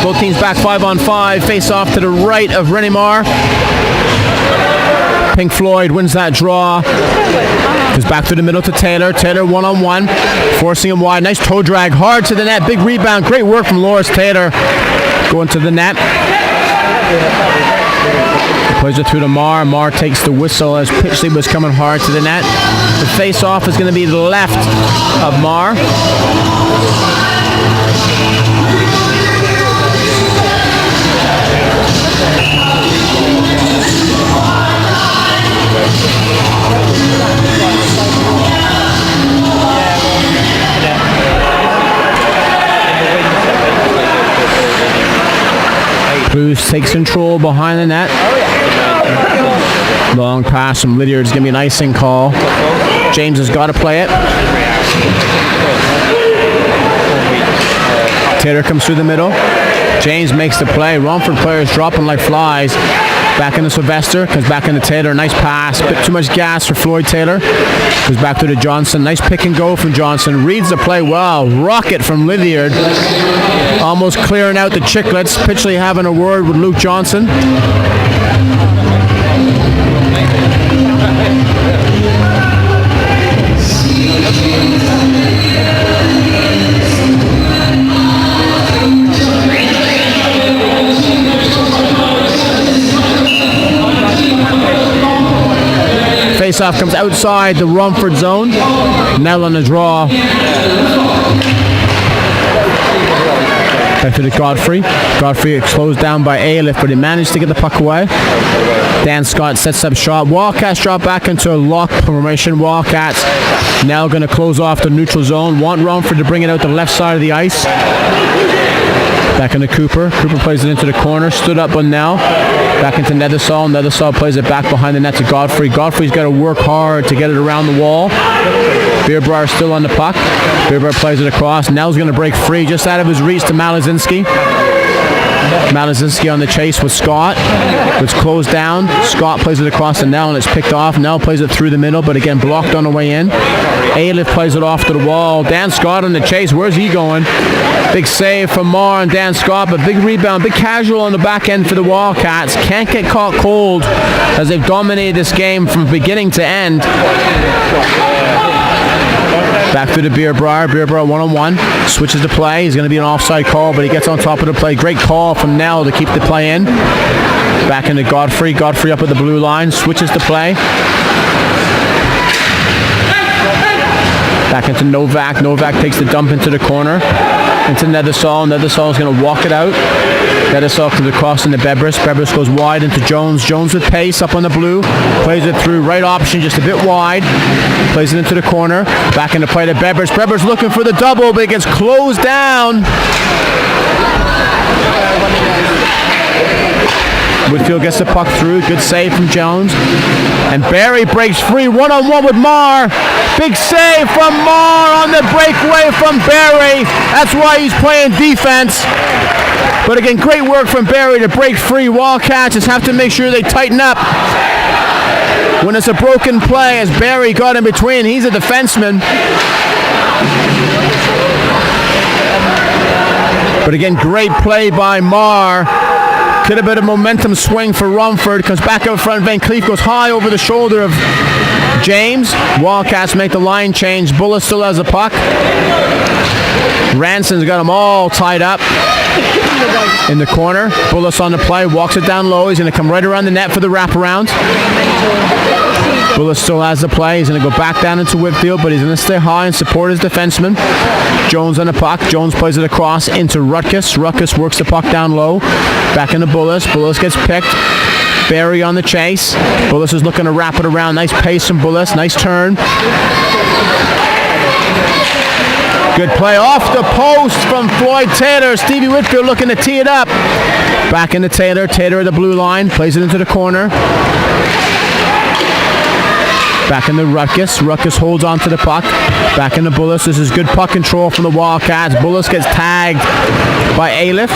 Both teams back 5-on-5. Face off to the right of Renimar. Pink Floyd wins that draw. Goes back to the middle to Taylor. Taylor one-on-one. Forcing him wide. Nice toe drag. Hard to the net. Big rebound. Great work from Loris Taylor. Going to the net. Plays it through to Mar. Mar takes the whistle as Pitchley was coming hard to the net. The face-off is going to be to the left of Mar. Blues takes control behind the net. Long pass from Lydiard is going to be an icing call. James has got to play it. Taylor comes through the middle. James makes the play. Romford players dropping like flies. Back into Sylvester. Comes back into Taylor. Nice pass. Bit too much gas for Floyd Taylor. Goes back to Johnson. Nice pick and go from Johnson. Reads the play well. Rocket from Lydiard. Almost clearing out the Chicklets. Pitchley having a word with Luke Johnson. Face-off comes outside the Romford zone. Nell on the draw. Back to the Godfrey. Godfrey is closed down by Ailiff, but he managed to get the puck away. Dan Scott sets up shot. Wildcats drop back into a lock formation. Wildcats now going to close off the neutral zone. Want Romford to bring it out the left side of the ice. Back into Cooper. Cooper plays it into the corner. Stood up on Nell. Back into Nedisol. Nedisol plays it back behind the net to Godfrey. Godfrey's got to work hard to get it around the wall. Beerbrier still on the puck. Beerbrier plays it across. Nell's going to break free just out of his reach to Malazinski. Malazinski on the chase with Scott. It's closed down. Scott plays it across to Nell and it's picked off. Nell plays it through the middle, but again blocked on the way in. Ailiff plays it off to the wall. Dan Scott on the chase. Where's he going? Big save from Marr and Dan Scott, but big rebound. Big casual on the back end for the Wildcats. Can't get caught cold as they've dominated this game from beginning to end. Back to the Beerbrier. Beerbrier one-on-one. Switches the play. He's going to be an offside call, but he gets on top of the play. Great call from Nell to keep the play in. Back into Godfrey. Godfrey up at the blue line. Switches the play. Back into Novak. Novak takes the dump into the corner. Into Nedisol. Nedisol is going to walk it out. Nedisol comes across into Bebris. Bebris goes wide into Jones. Jones with pace up on the blue. Plays it through. Right option just a bit wide. Plays it into the corner. Back into play to Bebris. Bebris looking for the double, but it gets closed down. Whitfield gets the puck through. Good save from Jones. And Barry breaks free. One-on-one with Marr. Big save from Marr on the breakaway from Barry. That's why he's playing defense. But again, great work from Barry to break free. Wildcats just have to make sure they tighten up. when it's a broken play, as Barry got in between. He's a defenseman. But again, great play by Marr. Could have been a momentum swing for Rumford. Comes back up front. Van Cleef goes high over the shoulder of James. Wildcats make the line change. Bullis still has a puck. Ranson's got them all tied up in the corner. Bullis on the play. Walks it down low. He's going to come right around the net for the wraparound. Bullis still has the play. He's going to go back down into Whitfield, but he's going to stay high and support his defenseman. Jones on the puck. Jones plays it across into Rutkus. Rutkus works the puck down low. Back into Bullis. Bullis gets picked. Barry on the chase. Bullis is looking to wrap it around. Nice pace from Bullis. Nice turn. Good play off the post from Floyd Taylor. Stevie Whitfield looking to tee it up. Back into Taylor. Taylor at the blue line. Plays it into the corner. Back into Rutkus. Rutkus holds on to the puck. Back into Bullis. This is good puck control from the Wildcats. Bullis gets tagged by Aliff.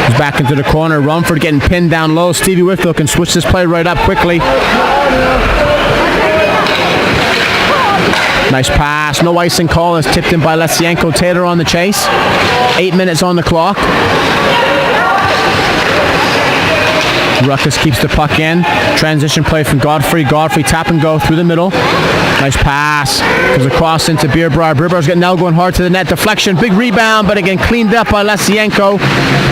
He's back into the corner. Rumford getting pinned down low. Stevie Whitfield can switch this play right up quickly. Nice pass. No icing call. Is tipped in by Lesienko. Taylor on the chase. 8 minutes on the clock. Rutkus keeps the puck in. Transition play from Godfrey. Godfrey tap and go through the middle. Nice pass. Goes across into Beerbrier. Beerbrier's getting now going hard to the net. Deflection. Big rebound, but again cleaned up by Lesienko.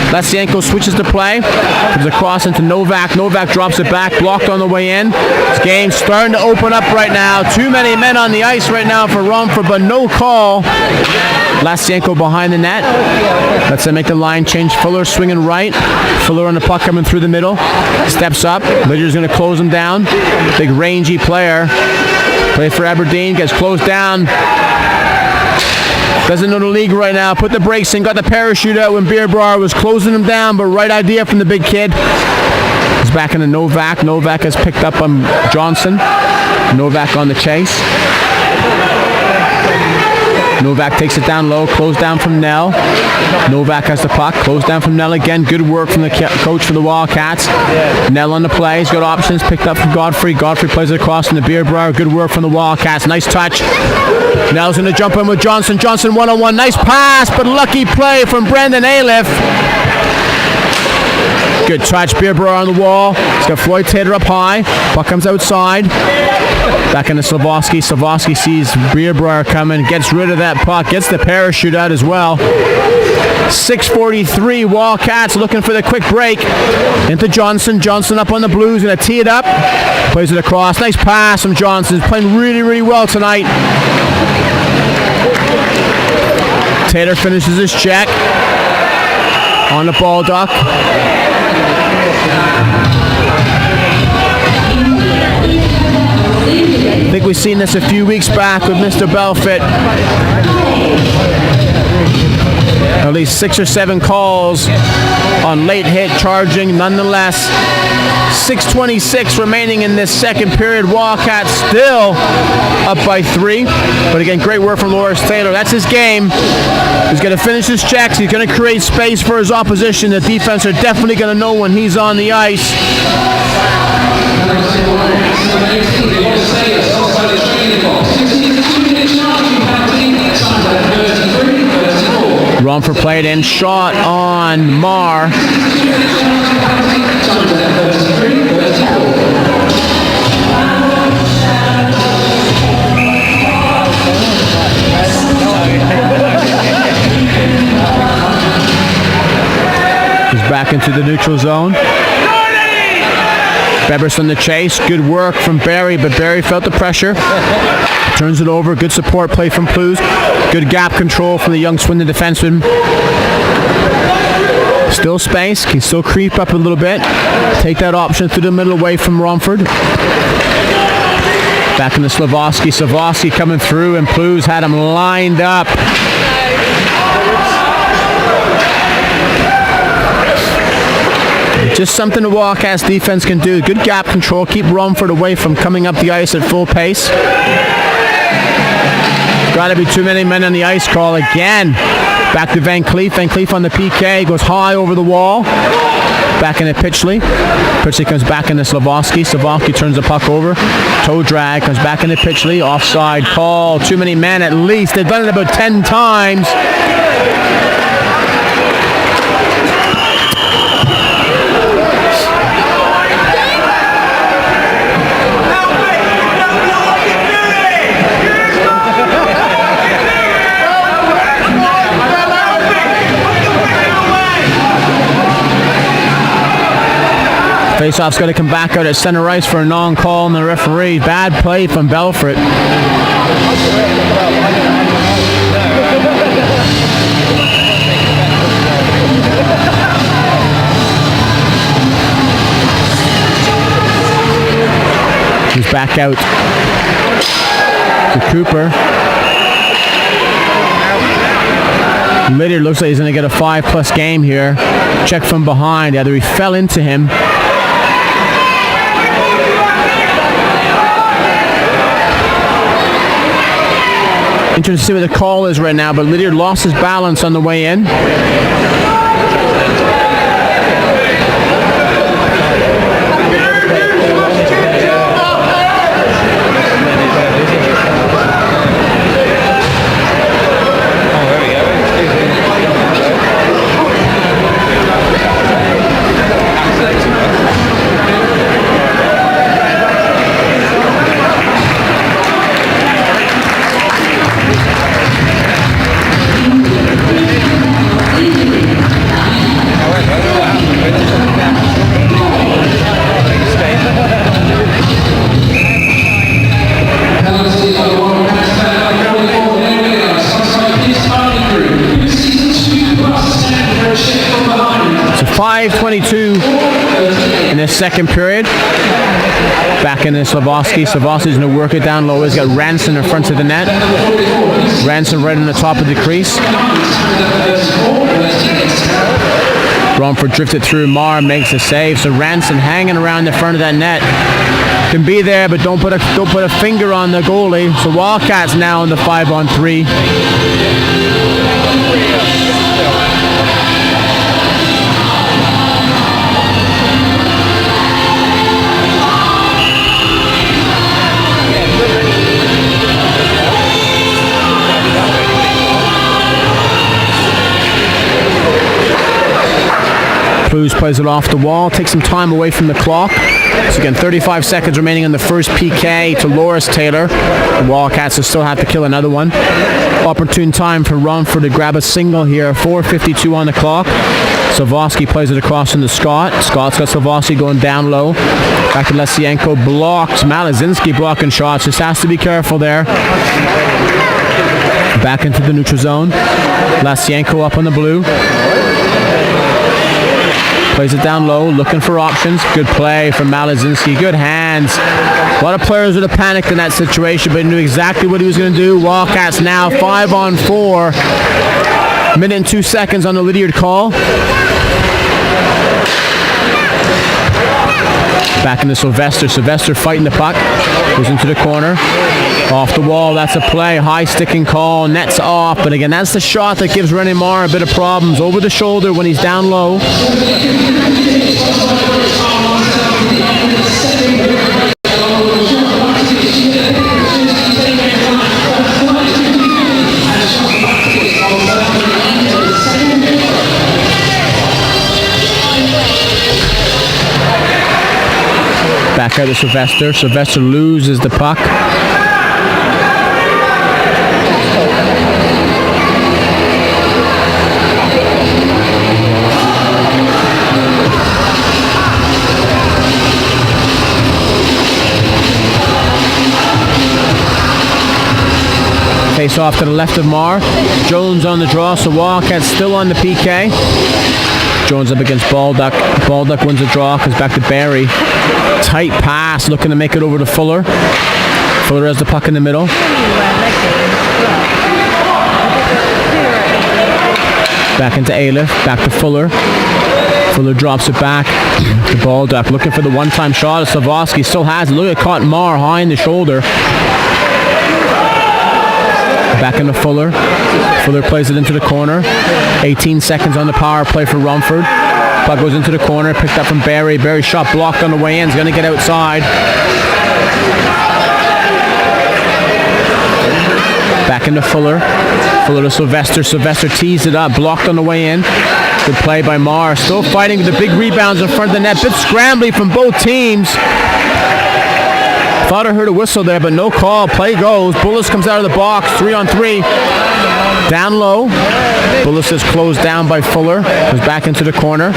Lesienko switches the play. Comes across into Novak. Novak drops it back. Blocked on the way in. This game's starting to open up right now. Too many men on the ice right now for Rumford, but no call. Lesienko behind the net. Let's make the line change. Fuller swinging right. Fuller on the puck coming through the middle. Steps up. Lidger's going to close him down. Big rangy player. Play for Aberdeen. Gets closed down. Doesn't know the league right now. Put the brakes in. Got the parachute out when Beerbrier was closing him down. But right idea from the big kid. He's back into Novak. Novak has picked up on Johnson. Novak on the chase. Novak takes it down low, closed down from Nell. Novak has the puck, closed down from Nell again. Good work from the coach for the Wildcats. Nell on the play, he's got options, picked up from Godfrey. Godfrey plays it across from the Beerbrier. Good work from the Wildcats, nice touch. Nell's going to jump in with Johnson. Johnson one-on-one, nice pass, but lucky play from Brendan Aliff. Good touch, Beerbrier on the wall. He's got Floyd Taylor up high. Puck comes outside. Back into Slavoski. Slavoski sees Beerbrier coming, gets rid of that puck, gets the parachute out as well. 6:43, Wildcats looking for the quick break. Into Johnson. Johnson up on the Blues, going to tee it up. Plays it across. Nice pass from Johnson. He's playing really, really well tonight. Taylor finishes his check. On the ball duck. I think we've seen this a few weeks back with Mr. Belfit. At least 6 or 7 calls on late hit charging. Nonetheless, 6:26 remaining in this second period. Wildcats still up by 3. But again, great work from Loris Taylor. That's his game. He's going to finish his checks. He's going to create space for his opposition. The defense are definitely going to know when he's on the ice. Rumford played in, shot on Marr. He's back into the neutral zone. Bebbers on the chase. Good work from Barry, but Barry felt the pressure. Turns it over. Good support play from Plews. Good gap control from the young Swindon defenseman. Still space. Can still creep up a little bit. Take that option through the middle away from Rumford. Back into Slavoski. Slavoski coming through, and Plews had him lined up. Just something the Wildcats defense can do. Good gap control. Keep Rumford away from coming up the ice at full pace. Got to be too many men on the ice crawl again. Back to Van Cleef. Van Cleef on the PK. Goes high over the wall. Back into Pitchley. Pitchley comes back into Slavoski. Slavoski turns the puck over. Toe drag. Comes back into Pitchley. Offside call. Too many men at least. They've done it about 10 times. Faceoff's got to come back out at center ice for a non-call on the referee. Bad play from Belfort. He's back out to Cooper. Lydiard looks like he's going to get a 5+ game here. Check from behind. Either he fell into him. Interesting to see what the call is right now, but Lydiard lost his balance on the way in. So 5:22 in the second period. Back into Slavoski. Slavoski's going to work it down low. He's got Ranson in front of the net. Ranson right on the top of the crease. Romford drifted through. Marr makes a save. So Ranson hanging around the front of that net. Can be there, but don't put a finger on the goalie. So Wildcats now in the 5-on-3. Blues plays it off the wall, takes some time away from the clock. So again, 35 seconds remaining on the first PK to Loris Taylor. The Wildcats will still have to kill another one. Opportune time for Romford to grab a single here. 4:52 on the clock. Slavoski plays it across into Scott. Scott's got Slavoski going down low. Back to Lesienko, blocked. Malazinski blocking shots. Just has to be careful there. Back into the neutral zone. Lesienko up on the blue. Plays it down low, looking for options. Good play from Malazinski. Good hands. A lot of players would have panicked in that situation, but he knew exactly what he was going to do. Wildcats now 5-on-4. Minute and 2 seconds on the Lydiard call. Back into Sylvester. Sylvester fighting the puck. Goes into the corner. Off the wall, that's a play. High sticking call. Net's off. But again, that's the shot that gives René Marr a bit of problems. Over the shoulder when he's down low. Back out to Sylvester. Sylvester loses the puck. Face off to the left of Marr. Jones on the draw, so Wildcats still on the PK. Jones up against Baldock. Baldock wins the draw, comes back to Barry. Tight pass, looking to make it over to Fuller. Fuller has the puck in the middle. Back into Ailiff, back to Fuller. Fuller drops it back to Baldock, looking for the one-time shot. Slavoski still has it. Look at caught Marr high in the shoulder. Back into Fuller. Fuller plays it into the corner. 18 seconds on the power play for Rumford. Puck goes into the corner, picked up from Barry. Barry shot blocked on the way in. He's going to get outside. Back into Fuller. Fuller to Sylvester. Sylvester teased it up, blocked on the way in. Good play by Marr. Still fighting with the big rebounds in front of the net. Bit scrambly from both teams. Thought I heard a whistle there, but no call. Play goes. Bullis comes out of the box. 3-on-3. Down low. Bullis is closed down by Fuller. Goes back into the corner.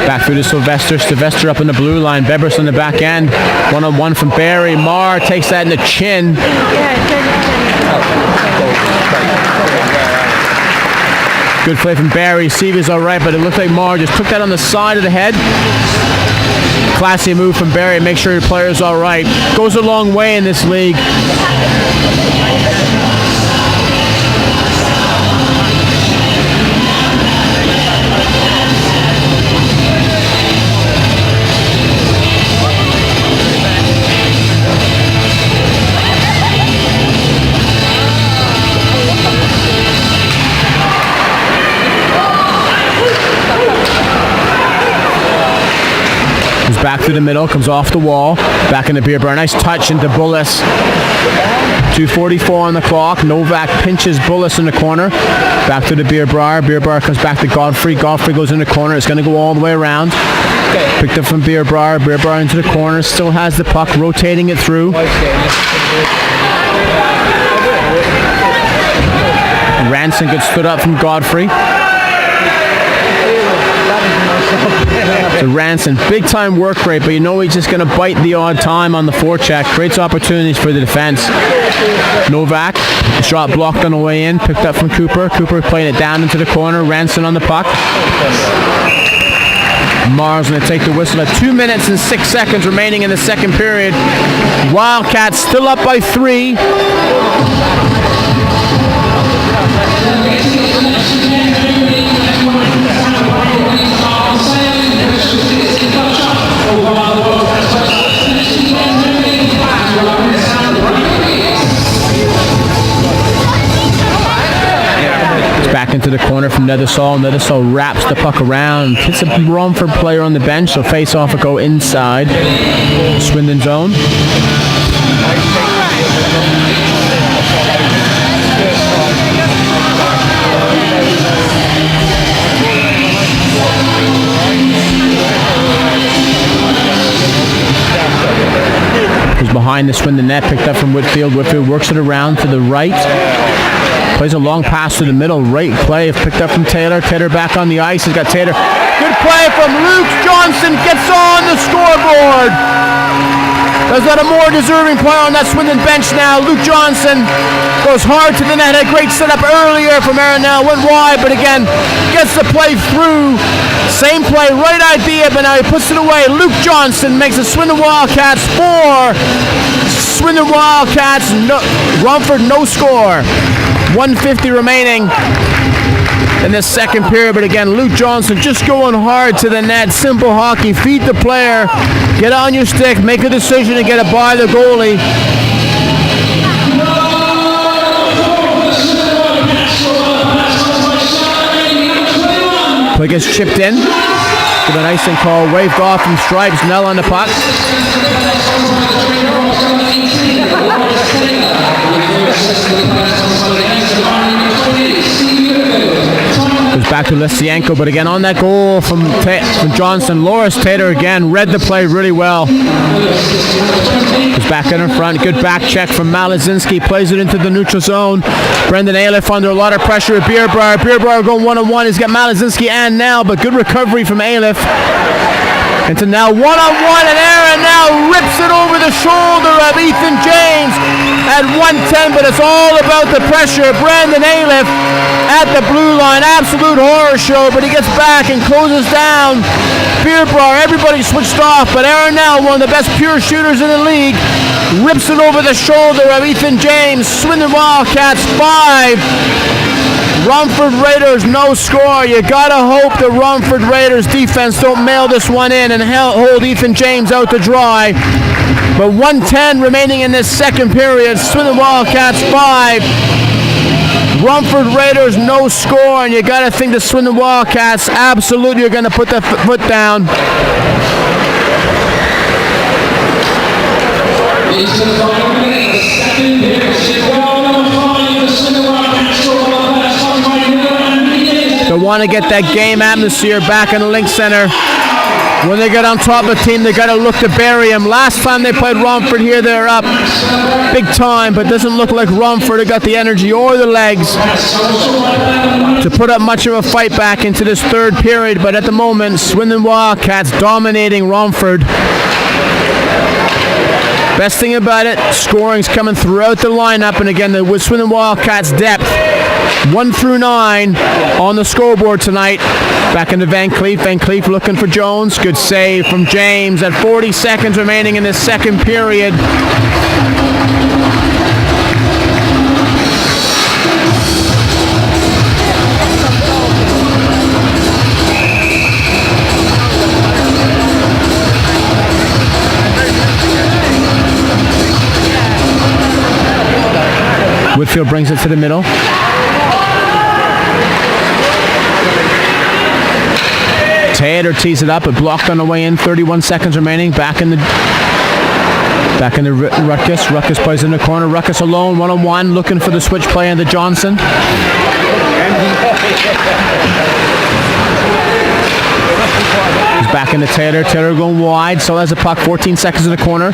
Back through to Sylvester. Sylvester up in the blue line. Bebers on the back end. 1-on-1 from Barry. Marr takes that in the chin. Good play from Barry. Seaver's all right, but it looked like Marr just took that on the side of the head. Classy move from Barry. Make sure your player's all right. Goes a long way in this league. He's back through the middle, comes off the wall, back into Beer Bar. Nice touch into Bullis. 2:44 on the clock. Novak pinches Bullis in the corner. Back to the Beer Bar. Beer Bar comes back to Godfrey. Godfrey goes in the corner. It's going to go all the way around. Picked up from Beer Bar. Beer Bar into the corner. Still has the puck, rotating it through. Ranson gets stood up from Godfrey. So Ranson, big time work rate, but you know he's just going to bite the odd time on the forecheck. Creates opportunities for the defense. Novak, shot blocked on the way in, picked up from Cooper. Cooper playing it down into the corner. Ranson on the puck. Marr's going to take the whistle at 2 minutes and 6 seconds remaining in the second period. Wildcats still up by 3. Back into the corner from Nethersall. Nethersall wraps the puck around. Hits a Rumford player on the bench, so face off will go inside. Swindon zone. Who's behind the Swindon net, picked up from Whitfield. Whitfield works it around to the right. Plays a long pass to the middle. Right play picked up from Taylor. Taylor back on the ice. He's got Taylor. Good play from Luke Johnson. Gets on the scoreboard. There's not a more deserving player on that Swindon bench now. Luke Johnson goes hard to the net. Had a great setup earlier from Aronell. Went wide, but again, gets the play through. Same play, right idea, but now he puts it away. Luke Johnson makes the Swindon Wildcats 4. Swindon Wildcats, Rumford no score. 1:50 remaining in this second period, but again, Luke Johnson just going hard to the net. Simple hockey. Feed the player. Get on your stick. Make a decision to get it by the goalie. Play gets chipped in. With an icing call waved off from Stripes. Nell on the puck. Goes back to Lisienko, but again on that goal from Johnson. Loris Taylor again read the play really well. Goes back in front. Good back check from Malazinski. Plays it into the neutral zone. Brendan Ailiff under a lot of pressure at Beer Bar. Beer Bar going 1-on-1. He's got Malazinski and Nell, but good recovery from Ailiff. Into now 1-on-1, and Aaron now rips it over the shoulder of Ethan James at 1:10, but it's all about the pressure. Brandon Ailiff at the blue line, absolute horror show, but he gets back and closes down Beer Bar. Everybody switched off, but Aaron now, one of the best pure shooters in the league, rips it over the shoulder of Ethan James. Swindon Wildcats 5, Romford Raiders, no score. You got to hope the Romford Raiders defense don't mail this one in and hold Ethan James out to dry. But 1:10 remaining in this second period. Swindon Wildcats 5. Romford Raiders, no score. And you got to think the Swindon Wildcats absolutely are going to put their foot down. They want to get that game atmosphere back in the Link Center. When they get on top of a team, they got to look to bury them. Last time they played Romford here, they're up big time, but doesn't look like Romford have got the energy or the legs to put up much of a fight back into this third period. But at the moment, Swindon Wildcats dominating Romford. Best thing about it, scoring's coming throughout the lineup, and again, the Swindon Wildcats depth, 1 through 9 on the scoreboard tonight. Back into Van Cleef. Van Cleef looking for Jones. Good save from James at 40 seconds remaining in the second period. Whitfield brings it to the middle. Taylor tees it up, but blocked on the way in. 31 seconds remaining. Back in the Ruckus. Ruckus plays in the corner. Ruckus alone, 1-on-1, looking for the switch play into Johnson. He's back into Taylor. Taylor going wide. So has a puck. 14 seconds in the corner.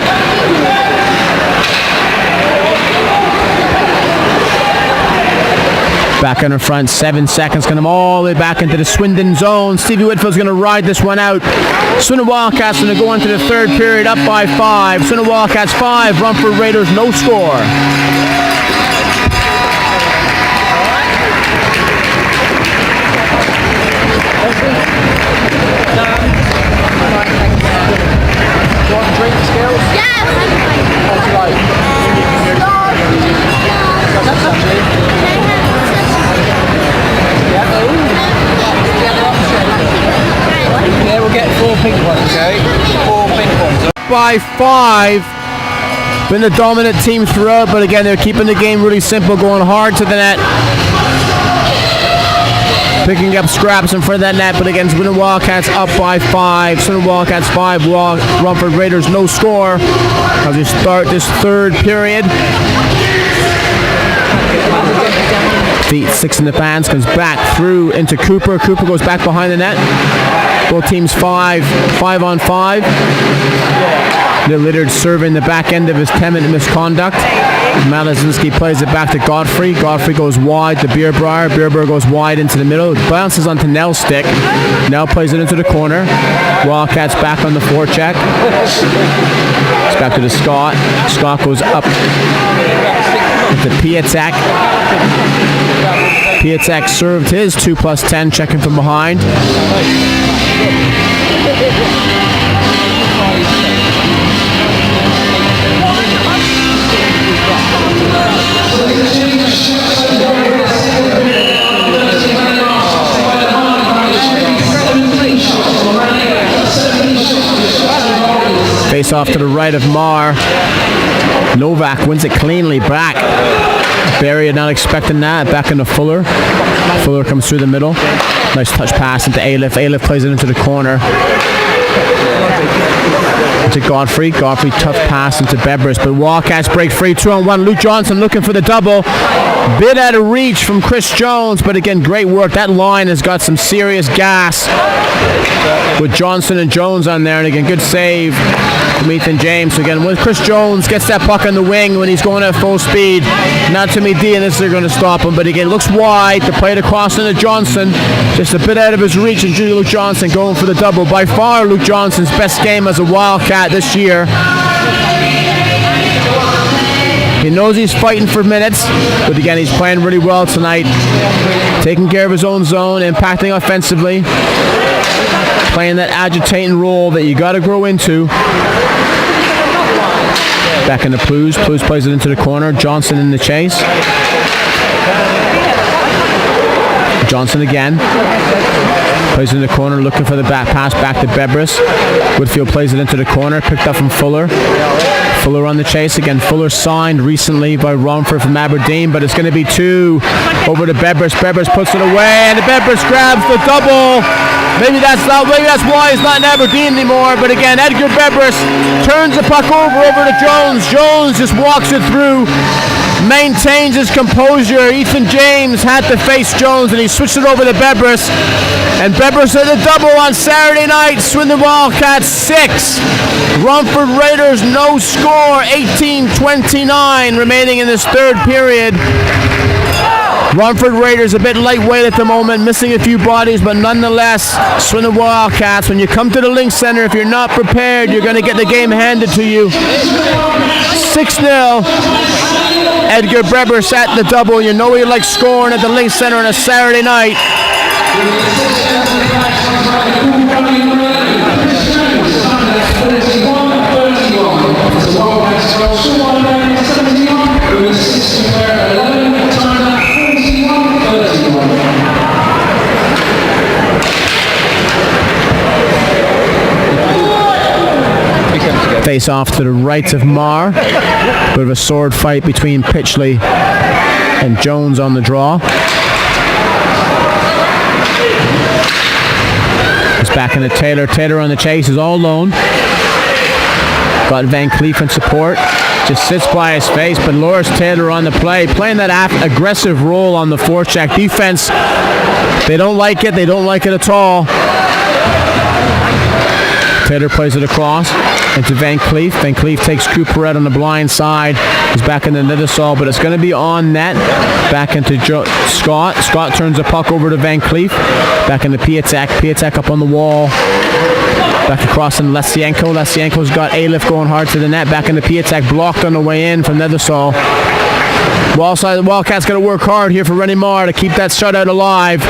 Back in the front, 7 seconds, going all the way back into the Swindon zone. Stevie Whitfield's going to ride this one out. Swindon Wildcats going to go into the third period up by 5. Swindon Wildcats 5, Romford Raiders no score. Yeah, we'll get 4 pink ones, okay? 4 pink ones. By 5. Been the dominant team throughout, but again, they're keeping the game really simple, going hard to the net. Picking up scraps in front of that net, but again, Swindon Wildcats up by 5. Swindon Wildcats 5, Romford Raiders no score as we start this third period. Feet 6 in the fans, comes back through into Cooper. Cooper goes back behind the net. Both teams 5 on 5. The Littard serving the back end of his 10-minute misconduct. Malazinski plays it back to Godfrey. Godfrey goes wide to Beerbrier. Beerbrier goes wide into the middle. It bounces onto Nell's stick. Nell plays it into the corner. Wildcats back on the forecheck. It's back to the Scott. Scott goes up to Piatek. Piatek served his 2+10, checking from behind. Face off to the right of Marr. Novak wins it cleanly back. Barry not expecting that. Back into Fuller. Fuller comes through the middle. Nice touch pass into Ailiff. Ailiff plays it into the corner. To Godfrey. Godfrey tough pass into Bebris, but Wildcats break free. 2-on-1. Luke Johnson looking for the double. Bit out of reach from Chris Jones, but again, great work. That line has got some serious gas with Johnson and Jones on there, and again, good save from Ethan James. So again, when Chris Jones gets that puck on the wing when he's going at full speed, not Timmy D and this are going to stop him, but again, looks wide to play it across into Johnson, just a bit out of his reach, and Luke Johnson going for the double. By far, Luke Johnson's best game as a Wildcat this year. He knows he's fighting for minutes, but again, he's playing really well tonight. Taking care of his own zone, impacting offensively. Playing that agitating role that you got to grow into. Back into Plews. Plews plays it into the corner. Johnson in the chase. Johnson again. Plays it in the corner, looking for the back pass back to Bebris. Whitfield plays it into the corner, picked up from Fuller. Fuller on the chase again. Fuller signed recently by Romford from Aberdeen, but it's going to be 2 over to Bebris. Bebris puts it away, and Bebris grabs the double. Maybe that's why he's not in Aberdeen anymore. But again, Edgar Bebris turns the puck over to Jones. Jones just walks it through, maintains his composure. Ethan James had to face Jones, and he switched it over to Bebris. And Bebris had a double on Saturday night. Swindon Wildcats 6. Romford Raiders no score. 18-29 remaining in this third period. Romford Raiders a bit lightweight at the moment, missing a few bodies, but nonetheless, Swindon Wildcats, when you come to the Link Center, if you're not prepared, you're going to get the game handed to you. 6-0. Edgar Bebris at the double. You know he likes scoring at the Link Center on a Saturday night. Face off to the right of Marr. Bit of a sword fight between Pitchley and Jones on the draw. It's back into Taylor. Taylor on the chase is all alone. Got Van Cleef in support. Just sits by his face, but lures Taylor on the play. Playing that aggressive role on the forecheck. Defense, they don't like it. They don't like it at all. Taylor plays it across into Van Cleef. Van Cleef takes Cooper out on the blind side. He's back in the Nidasol, but it's going to be on net. Back into Scott. Scott turns the puck over to Van Cleef. Back into Piatek. Piatek up on the wall. Back across in Lesienko. Lesienko's got A-lift going hard to the net. Back into Piatek. Blocked on the way in from Nidasol. Wildcats got to work hard here for Rennie Marr to keep that shutout alive.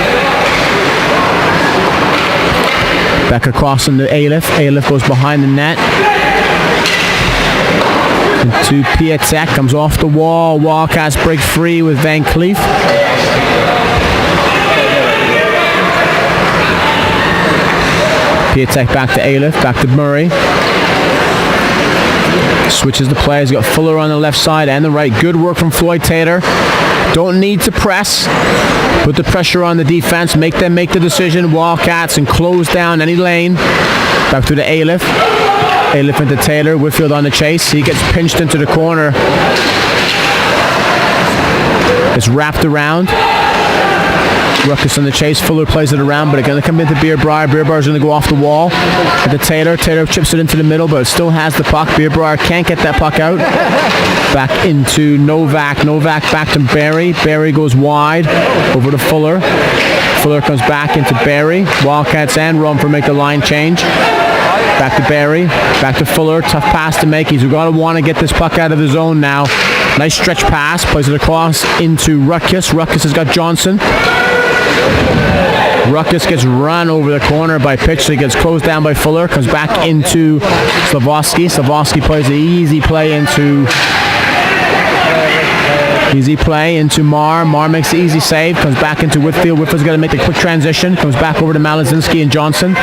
Back across into A-lift. A-lift goes behind the net. Into Piatek. Comes off the wall. Wildcats break free with Van Cleef. Piatek back to A-lift. Back to Murray. Switches the play. He's got Fuller on the left side and the right. Good work from Floyd Taylor. Don't need to press. Put the pressure on the defense. Make them make the decision. Wildcats, and close down any lane. Back to the A-lift. A-lift into Taylor. Whitfield on the chase. He gets pinched into the corner. It's wrapped around. Ruckus on the chase. Fuller plays it around, but it's going to come into Beerbrier. Beerbrier's going to go off the wall. Into Taylor. Taylor chips it into the middle, but it still has the puck. Beerbrier can't get that puck out. Back into Novak. Novak back to Barry. Barry goes wide over to Fuller. Fuller comes back into Barry. Wildcats and Romford make the line change. Back to Barry. Back to Fuller. Tough pass to make. He's got to want to get this puck out of the zone now. Nice stretch pass. Plays it across into Ruckus. Ruckus has got Johnson. Ruckus gets run over the corner by Pitchley, gets closed down by Fuller, comes back into Slavoski. Slavoski plays an easy play into Marr. Marr makes the easy save, comes back into Whitfield. Whitfield's got to make the quick transition, comes back over to Malazinski and Johnson.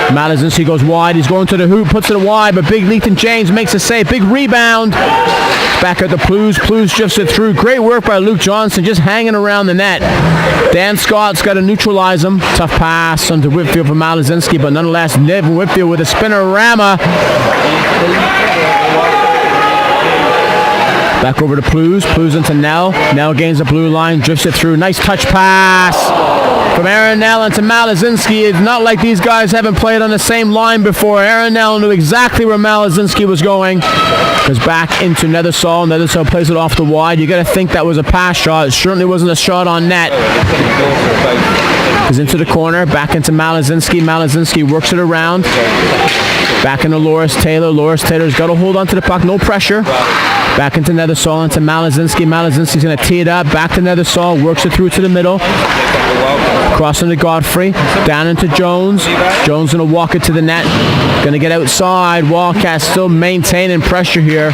Malazinski goes wide, he's going to the hoop, puts it wide, but big Ethan James makes a save. Big rebound. Back at the Blues. Blues drifts it through. Great work by Luke Johnson, just hanging around the net. Dan Scott's got to neutralize him. Tough pass onto Whitfield from Malazinski, but nonetheless, Nevin Whitfield with a spinner-rama. Back over to Blues. Blues into Nell. Nell gains the blue line, drifts it through. Nice touch pass from Aaron Nell into Malazinski. It's not like these guys haven't played on the same line before. Aaron Nell knew exactly where Malazinski was going. Goes back into Nethersol. Nethersol plays it off the wide. You got to think that was a pass shot. It certainly wasn't a shot on net. Goes into the corner. Back into Malazinski. Malazinski works it around. Back into Loris Taylor. Loris Taylor's got to hold on to the puck. No pressure. Back into Nethersol, into Malazinski. Malazinski's going to tee it up. Back to Nethersol. Works it through to the middle. Crossing to Godfrey. Down into Jones. Jones going to walk it to the net. Going to get outside. Wildcats still maintaining pressure here.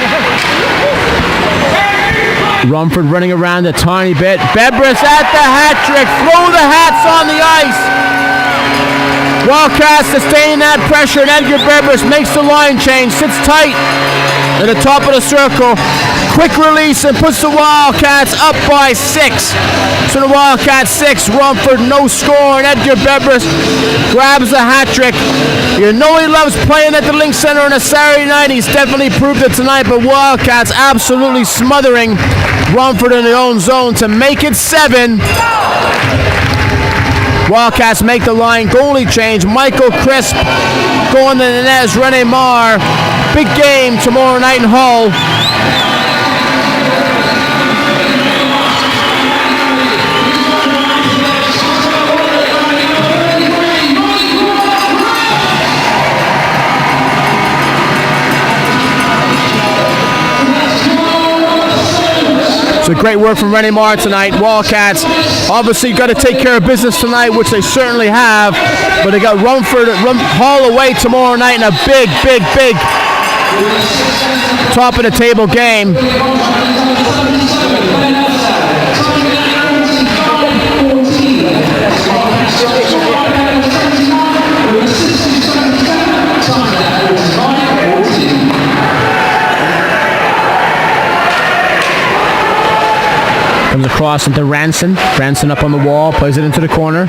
Rumford running around a tiny bit. Bebris at the hat trick. Throw the hats on the ice. Wildcats sustaining that pressure, and Edgar Bebris makes the line change. Sits tight at the top of the circle. Quick release and puts the Wildcats up by 6. So the Wildcats 6, Rumford no score, and Edgar Bebris grabs the hat trick. You know he loves playing at the Link Center on a Saturday night. He's definitely proved it tonight, but Wildcats absolutely smothering Rumford in their own zone to make it 7. Wildcats make the line, goalie change. Michael Crisp going to the net as Rene Marr. Big game tomorrow night in Hull. So great work from Rene Marr tonight. Wildcats obviously got to take care of business tonight, which they certainly have. But they got Rumford Hull away tomorrow night in a big top of the table game. Comes across into Ranson. Ranson up on the wall, plays it into the corner.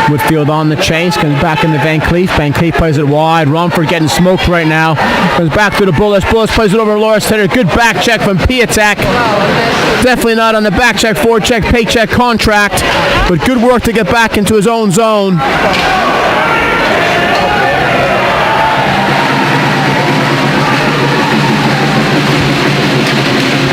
Whitfield on the chase, comes back into Van Cleef. Van Cleef plays it wide. Rumford getting smoked right now. Comes back to the Bullis. Bullis plays it over to Loris Taylor. Good back check from Piatek. Definitely not on the back check, forward check, paycheck contract. But good work to get back into his own zone.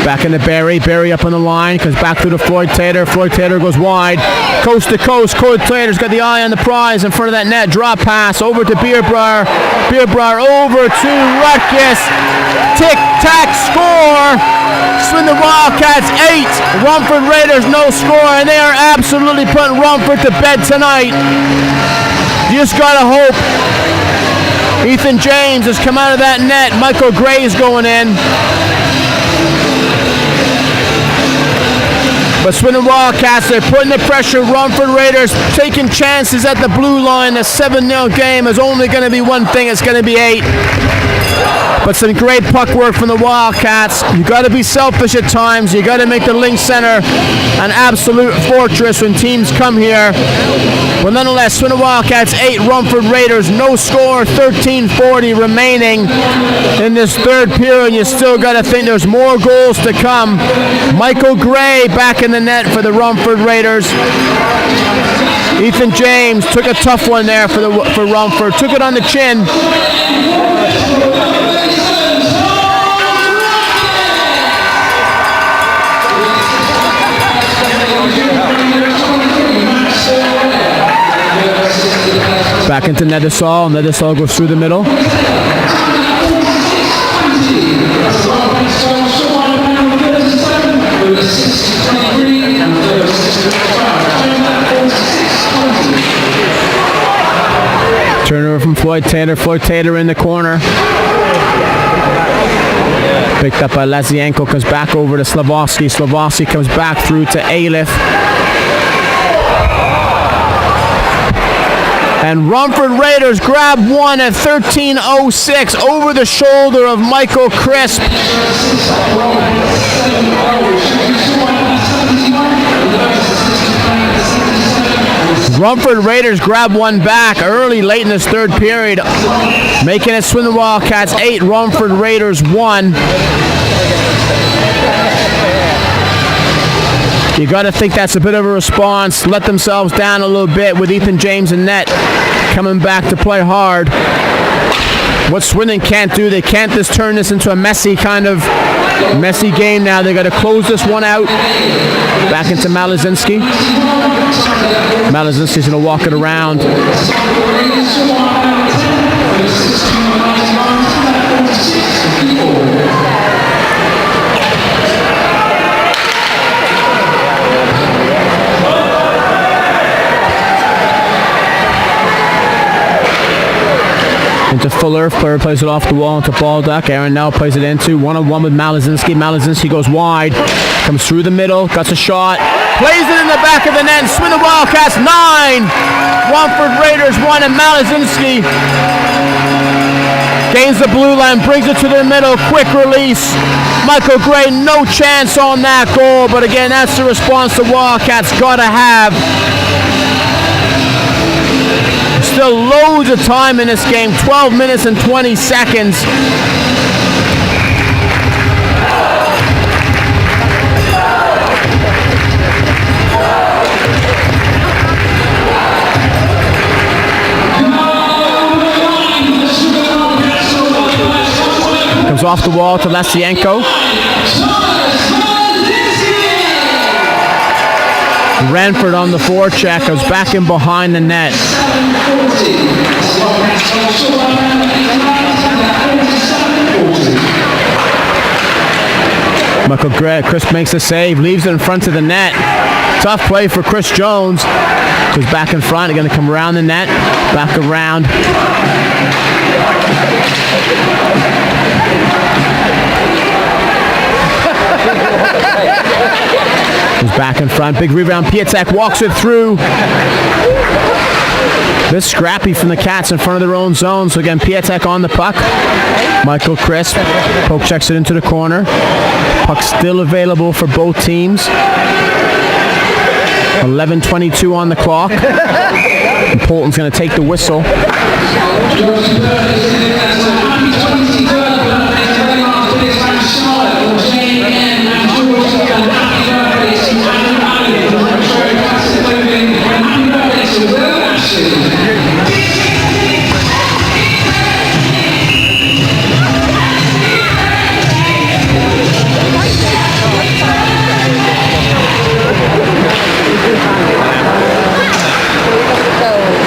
Back into Barry. Barry up on the line. Comes back to the Floyd Taylor. Floyd Taylor goes wide. Coast to coast. Floyd Taylor's got the eye on the prize in front of that net. Drop pass over to Beerbrar. Beerbrar over to Rutgers. Tic-tac score. Swindon Wildcats 8. Rumford Raiders no score. And they are absolutely putting Rumford to bed tonight. You just got to hope Ethan James has come out of that net. Michael Gray's going in. But Swindon Wildcats, they're putting the pressure. Rumford Raiders taking chances at the blue line. The 7-0 game is only going to be one thing. It's going to be 8. But some great puck work from the Wildcats. You got to be selfish at times. You got to make the Link Center an absolute fortress when teams come here. But nonetheless, Swindon Wildcats 8, Rumford Raiders no score. 13:40 remaining in this third period. You still got to think there's more goals to come. Michael Gray back in the net for the Rumford Raiders. Ethan James took a tough one there for Rumford. Took it on the chin. Back into Nedesal. Nedesal goes through the middle. Turnover from Floyd Taylor. Floyd Taylor in the corner. Picked up by Lazienko. Comes back over to Slavovsky. Slavovsky comes back through to Aliff. And Rumford Raiders grab one at 13:06 over the shoulder of Michael Crisp. Rumford Raiders grab one back early, late in this third period, making it Swindon Wildcats 8, Rumford Raiders 1. You got to think that's a bit of a response. Let themselves down a little bit with Ethan James and net coming back to play hard. What Swindon can't do, they can't just turn this into a messy game now. They got to close this one out. Back into Malazinski. Malazinski's going to walk it around. into Fuller. Fuller plays it off the wall into Baldock. Aaron now plays it into one-on-one with Malazinski. Malazinski goes wide, comes through the middle, cuts a shot, plays it in the back of the net. Swindon Wildcats 9, Romford Raiders 1, and Malazinski gains the blue line, brings it to the middle, quick release. Michael Gray, no chance on that goal, but again, that's the response the Wildcats gotta have. Still loads of time in this game, 12 minutes and 20 seconds. Comes off the wall to Lasienko. Ranford on the forecheck, goes back in behind the net. Michael Gray, Chris makes a save, leaves it in front of the net. Tough play for Chris Jones. Goes back in front, they're going to come around the net, back around. Goes back in front, big rebound. Piatek walks it through. This scrappy from the Cats in front of their own zone. So again, Piatek on the puck. Michael Crisp poke checks it into the corner. Puck still available for both teams. 11:22 on the clock. And Polton's going to take the whistle.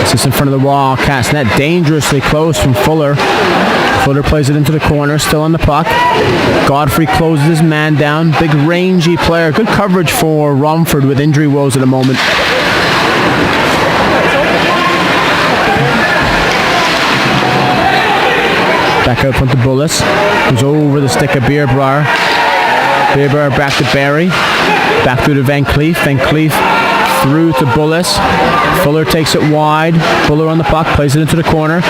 This is in front of the Wildcats net, dangerously close from Fuller. Fuller plays it into the corner, still on the puck. Godfrey closes his man down. Big rangy player. Good coverage for Romford with injury woes at the moment. Back out front to Bullis. Goes over the stick of Beerbrier. Beerbrier back to Barry. Back through to Van Cleef. Van Cleef through to Bullis. Fuller takes it wide. Fuller on the puck, plays it into the corner.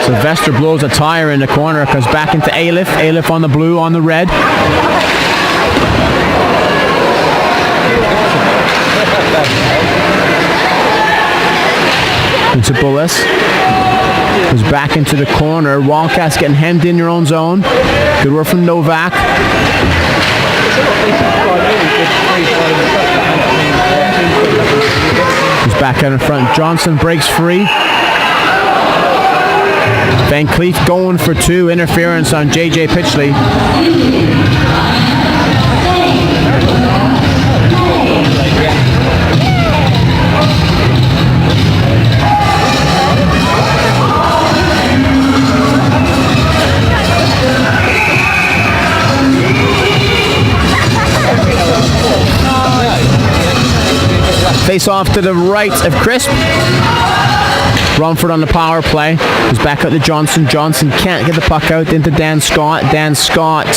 Sylvester blows a tire in the corner, comes back into Ailiff. Ailiff on the blue, on the red. Into Bullis. Goes back into the corner. Wildcats getting hemmed in your own zone. Good work from Novak. He's back out in front. Johnson breaks free. Van Cleef going for two. Interference on J.J. Pitchley. Face off to the right of Crisp. Romford on the power play. Goes back out to Johnson. Johnson can't get the puck out into Dan Scott. Dan Scott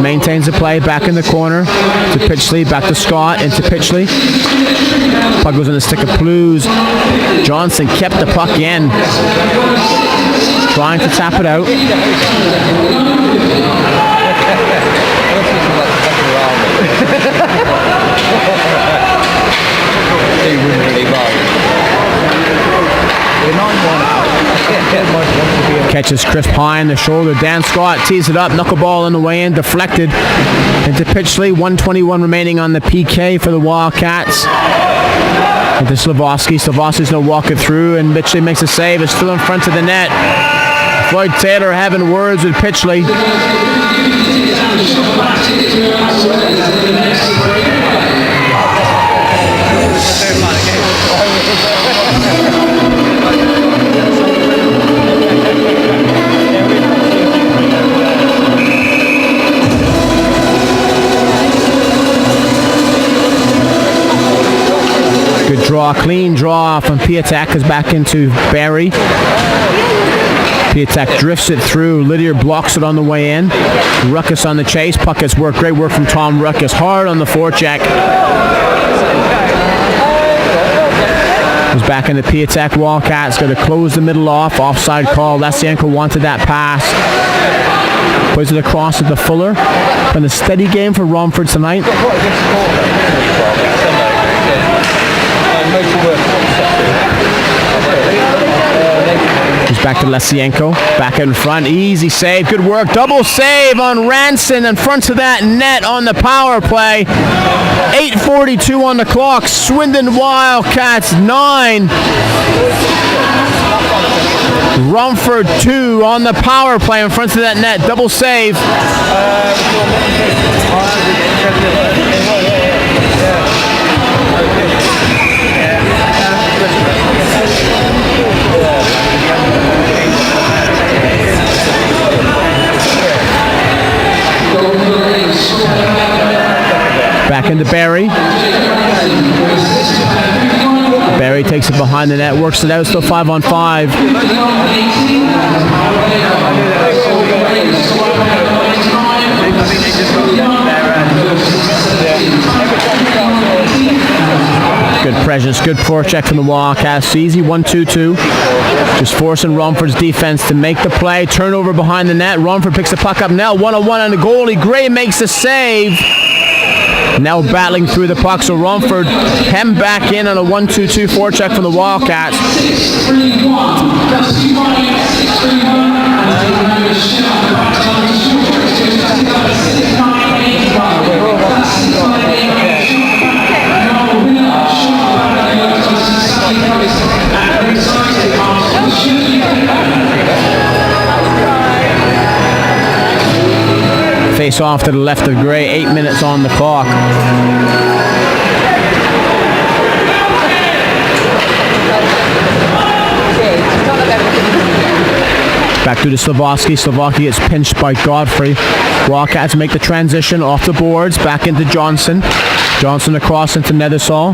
maintains the play back in the corner to Pitchley. Back to Scott into Pitchley. Puck goes in the stick of Blues. Johnson kept the puck in. Trying to tap it out. Catches Crisp high in the shoulder. Dan Scott tees it up. Knuckleball on the way in. Deflected into Pitchley. 1:21 remaining on the PK for the Wildcats. Into Slavosky. Slavosky's going to walk it through, and Pitchley makes a save. It's still in front of the net. Floyd Taylor having words with Pitchley. Good draw draw, clean draw from Piatek, is back into Barry. Piatek drifts it through. Lydiard blocks it on the way in. Ruckus on the chase. Puck gets work. Great work from Tom Ruckus. Hard on the forecheck. He's back into Piatek. Wildcats going to close the middle off. Offside call. Lesienko wanted that pass. Plays it across at the Fuller. Been a steady game for Romford tonight. He's back to Lesienko. Back in front. Easy save. Good work. Double save on Ranson in front of that net on the power play. 8:42 on the clock. Swindon Wildcats 9. Romford 2 on the power play in front of that net. Double save. Back into Barry. Barry takes it behind the net, works it out, still 5-on-5. Good presence, good forecheck from the Wildcats. Easy 1-2-2. Just forcing Romford's defense to make the play. Turnover behind the net. Romford picks the puck up now. 1-on-1 on the goalie. Gray makes a save. Now battling through the puck, so Romford hem back in on a 1-2-2 forecheck from the Wildcats. Face off to the left of Gray, 8 minutes on the clock. Back to Slavoski. Slavoski gets pinched by Godfrey. Wildcats make the transition off the boards, back into Johnson. Johnson across into Nethersall.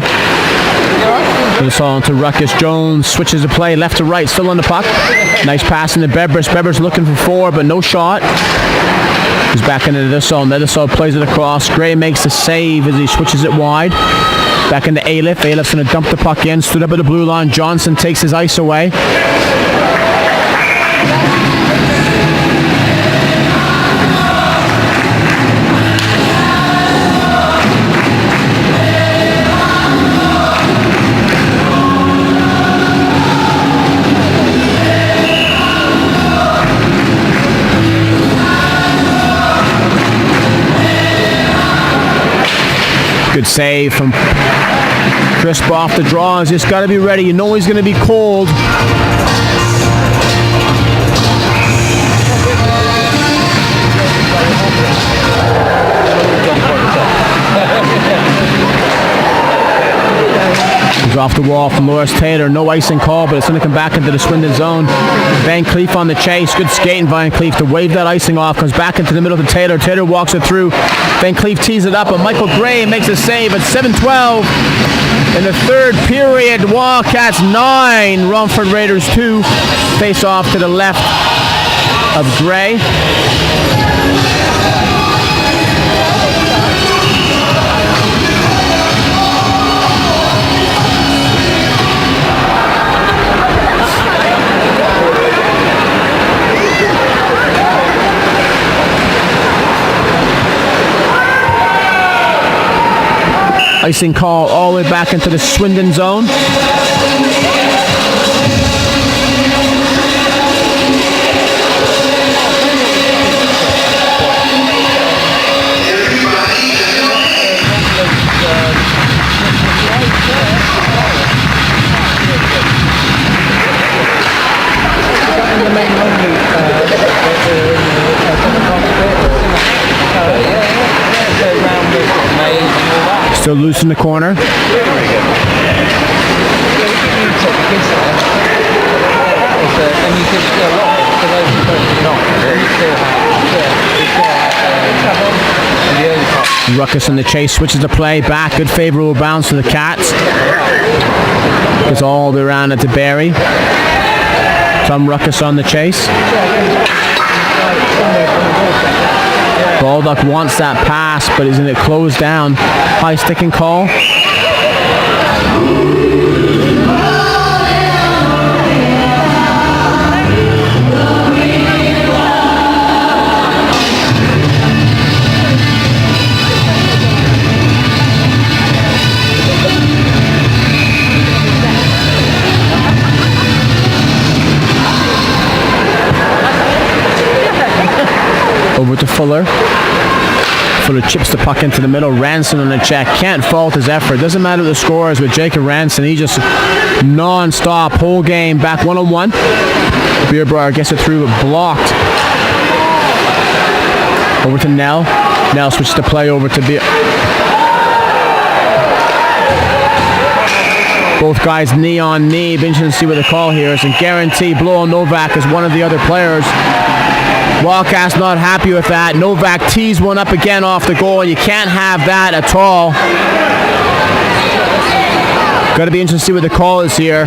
Nethersall into Ruckus. Jones switches the play left to right, still on the puck. Nice pass into Bebbers. Bebbers looking for 4, but no shot. He's back into Nethersall. Nethersall plays it across. Gray makes the save as he switches it wide. Back into Ailiff. Ailiff's going to dump the puck in. Stood up at the blue line. Johnson takes his ice away. Good save from Crisp off the draw. He's just got to be ready. You know he's going to be cold. He's off the wall from Loris Taylor. No icing call, but it's going to come back into the Swindon zone. Van Cleef on the chase. Good skating, Van Cleef to wave that icing off. Comes back into the middle of the Taylor. Taylor walks it through. Van Cleef tees it up, but Michael Gray makes a save at 7:12 in the third period. Wildcats 9, Romford Raiders 2. Face off to the left of Gray. Icing call all the way back into the Swindon zone. Still loose in the corner. Ruckus on the chase, switches the play back. Good favorable bounce for the Cats. Gets all the way around it to Barry. Tom Ruckus on the chase. Baldock wants that pass, but he's going to close down. High sticking call. Over to Fuller. Fuller chips the puck into the middle. Ranson on the check. Can't fault his effort. Doesn't matter the scores with Jacob Ranson. He just non-stop whole game. Back 1-on-1. Beerbauer gets it through but blocked. Over to Nell. Nell switches the play over to Beer. Both guys knee on knee. Be interesting to see what the call here is. And guarantee blow on Novak as one of the other players. Wildcats not happy with that. Novak tees one up again off the goal. You can't have that at all. Got to be interesting to see what the call is here.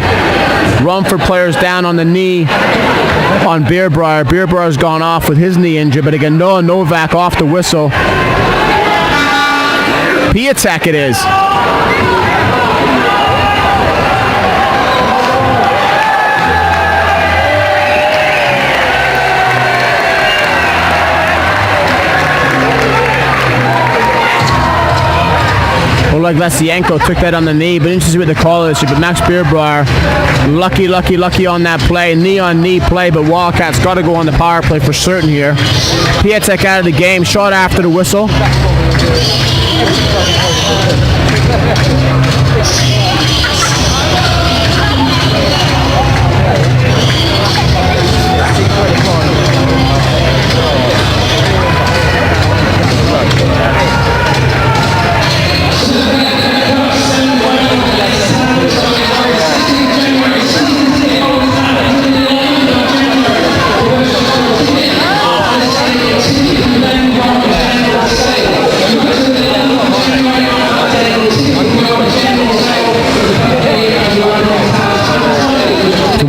Rumford players down on the knee on Beerbrier. Beerbrier's gone off with his knee injury, but again, Noah Novak off the whistle. Piatek it is. Well, like Lesienko took that on the knee, but interesting what the call is. But Max Beerbrier, lucky on that play. Knee on knee play, but Wildcats got to go on the power play for certain here. Piatek out of the game, shot after the whistle.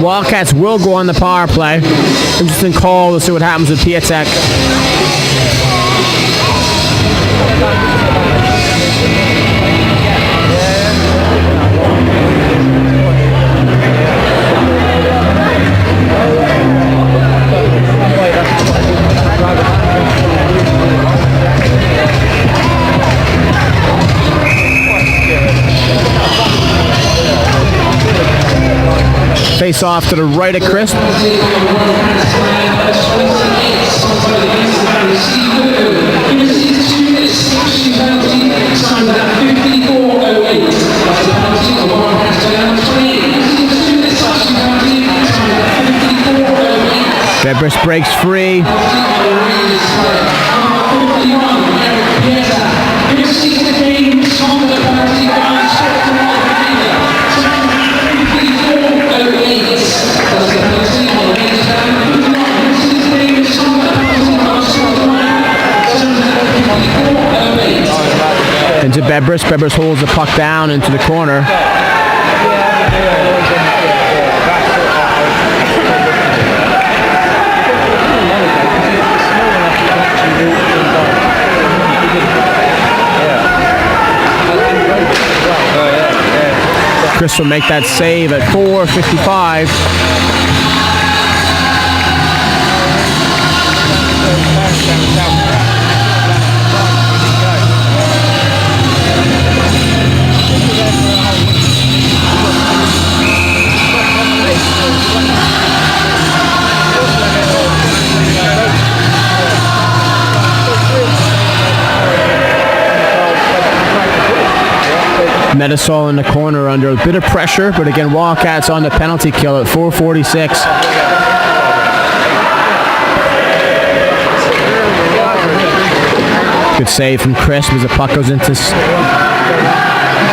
Wildcats will go on the power play. Interesting call. We'll see what happens with Piatek. Face off to the right of Crisp. Debris breaks free. Into Bebris. Bebris holds the puck down into the corner. Chris will make that save at 4:55. Metasol in the corner under a bit of pressure, but again, Wildcats on the penalty kill at 4:46. Good save from Chris as the puck goes into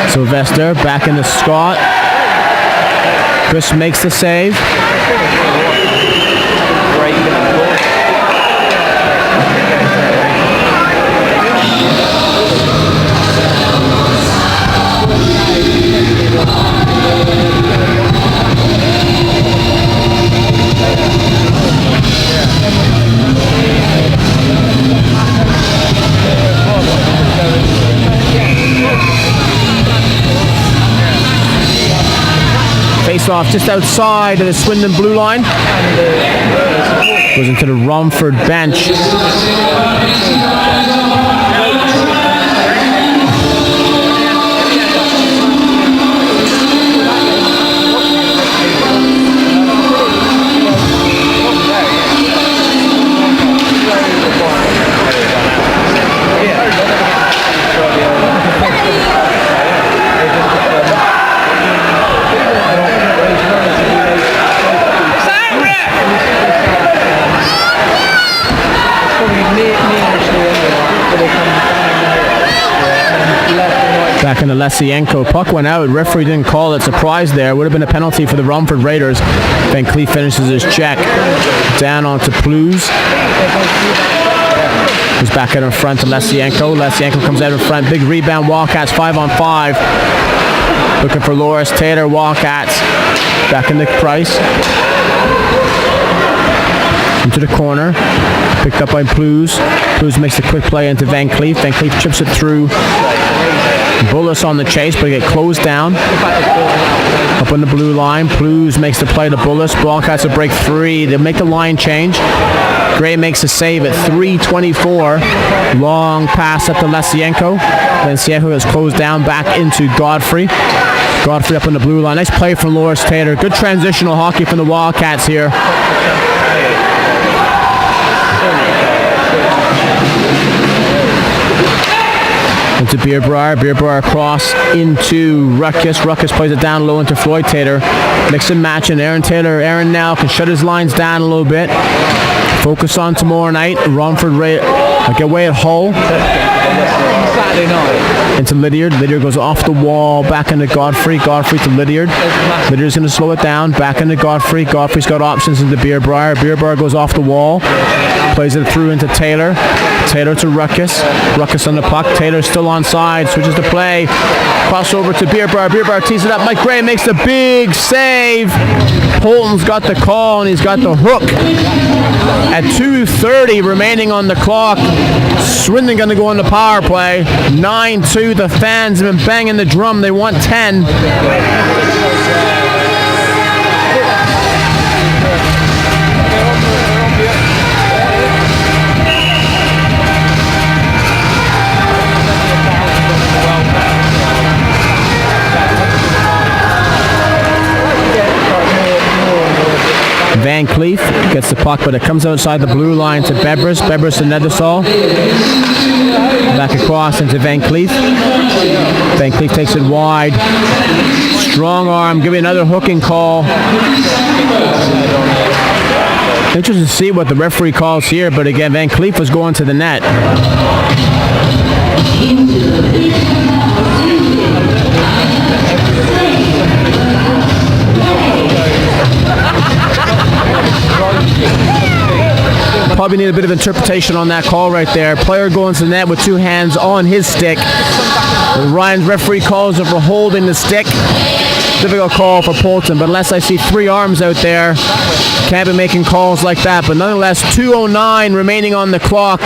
Sylvester. Back into Scott. Chris makes the save. face-off just outside of the Swindon blue line. Goes into the Romford bench. Back in the Lesienko. Puck went out. Referee didn't call it. Surprise there. Would have been a penalty for the Romford Raiders. Van Cleef finishes his check. Down onto Plews. He's back out in front to Lesienko. Lesienko comes out in front. Big rebound. Wildcats 5-on-5. Looking for Loris Taylor. Wildcats. Back in the Price. Into the corner. Picked up by Plews. Plews makes a quick play into Van Cleef. Van Cleef chips it through. Bullis on the chase, but he get closed down. Up on the blue line. Plews makes the play to Bullis. Wildcats will break free. They make the line change. Gray makes a save at 3:24. Long pass up to Lesienko. Lesienko is closed down back into Godfrey. Godfrey up on the blue line. Nice play from Loris Taylor. Good transitional hockey from the Wildcats here. Into Beerbrier. Beerbrier across into Ruckus. Ruckus plays it down low into Floyd Taylor. Mix and match, and Aaron Taylor. Aaron now can shut his lines down a little bit. Focus on tomorrow night. Romford get away at Hull. Saturday night. Into Lydiard. Lydiard goes off the wall. Back into Godfrey. Godfrey to Lydiard. Lydiard's going to slow it down. Back into Godfrey. Godfrey's got options into Beerbrier. Beerbrier goes off the wall. Plays it through into Taylor. Taylor to Ruckus. Ruckus on the puck. Taylor still onside. Switches the play. Crossover to Beerbrier. Beerbrier tees it up. Mike Gray makes the big save. Polton's got the call and he's got the hook. At 2:30 remaining on the clock. Swindon going to go on the power play. 9-2. The fans have been banging the drum. They want 10. Van Cleef gets the puck, but it comes outside the blue line to Bebris. Bebris to Nethersall. Back across into Van Cleef. Van Cleef takes it wide. Strong arm. Give me another hooking call. Interesting to see what the referee calls here, but again, Van Cleef was going to the net. Probably need a bit of interpretation on that call right there. Player going to the net with two hands on his stick. Ryan's referee calls it for holding the stick. Difficult call for Polton, but unless I see three arms out there, can't be making calls like that. But nonetheless, 2:09 remaining on the clock.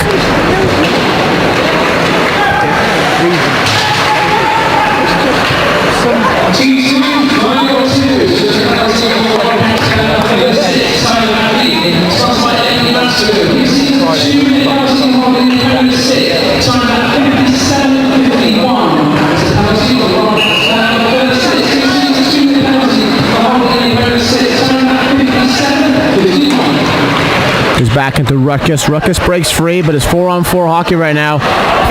He's back into Ruckus. Ruckus breaks free, but it's 4-on-4 hockey right now.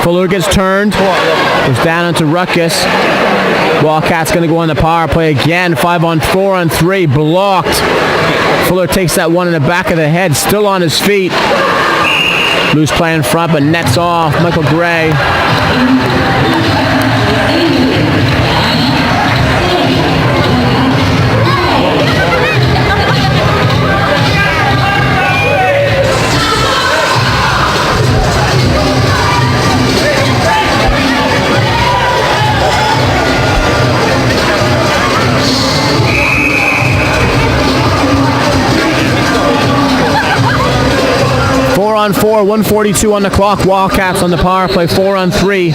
Fuller gets turned. Goes down into Ruckus. Wildcats going to go on the power play again. 5-on-4-on-3. Blocked. Fuller takes that one in the back of the head. Still on his feet. Loose play in front, but nets off. Michael Gray. On 4, 1:42 on the clock. Wildcats on the power play, 4-on-3.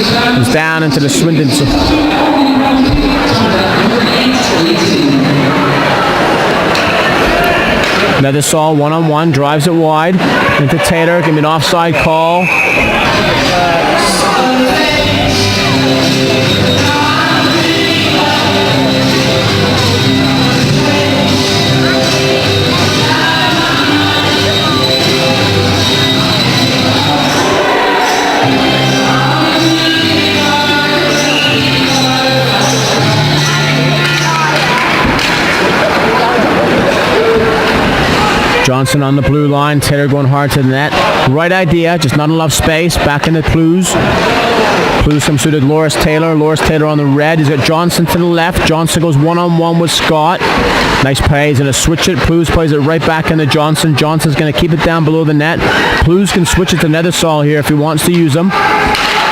It's down into the Swindon. Another Saul one-on-one, drives it wide into Taylor. Give me an offside call. Johnson on the blue line, Taylor going hard to the net. Right idea, just not enough space. Back into Plews. Plews comes through to Loris Taylor. Loris Taylor on the red. He's got Johnson to the left. Johnson goes one-on-one with Scott. Nice play. He's going to switch it. Plews plays it right back into Johnson. Johnson's going to keep it down below the net. Plews can switch it to Nethersall here if he wants to use them.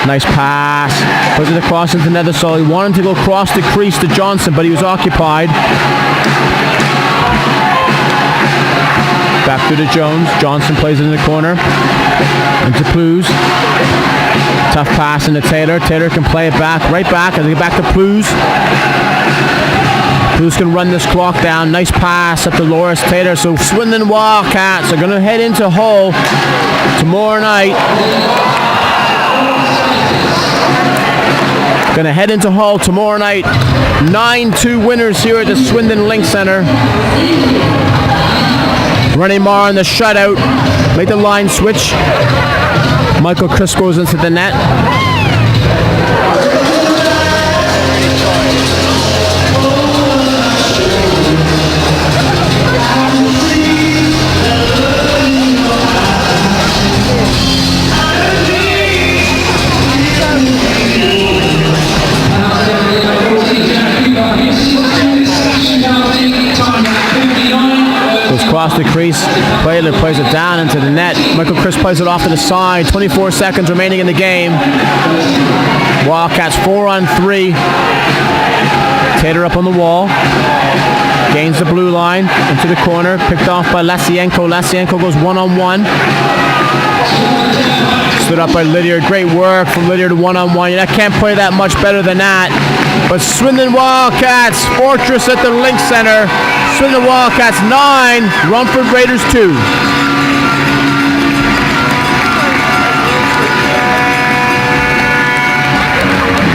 Nice pass. Puts it across into Nethersall. He wanted to go across the crease to Johnson, but he was occupied. Back through to Jones. Johnson plays it in the corner. Into Plews. Tough pass into Taylor. Taylor can play it back, right back, and they get back to Plews. Plews can run this clock down. Nice pass up to Loris Taylor. So Swindon Wildcats are going to head into Hull tomorrow night. Going to head into Hull tomorrow night. 9-2 winners here at the Swindon Link Centre. Rennie Marr on the shutout. Make the line switch. Michael Chris goes into the net. Across the crease, Taylor plays it down into the net. Michael Chris plays it off to the side. 24 seconds remaining in the game. Wildcats 4-on-3. Taylor up on the wall. Gains the blue line into the corner. Picked off by Lasienko. Lasienko goes one-on-one. Stood up by Lydiard. Great work from Lydiard one-on-one. I can't play that much better than that. But Swindon Wildcats, fortress at the Link Centre. Swindon Wildcats 9, Rumford Raiders 2.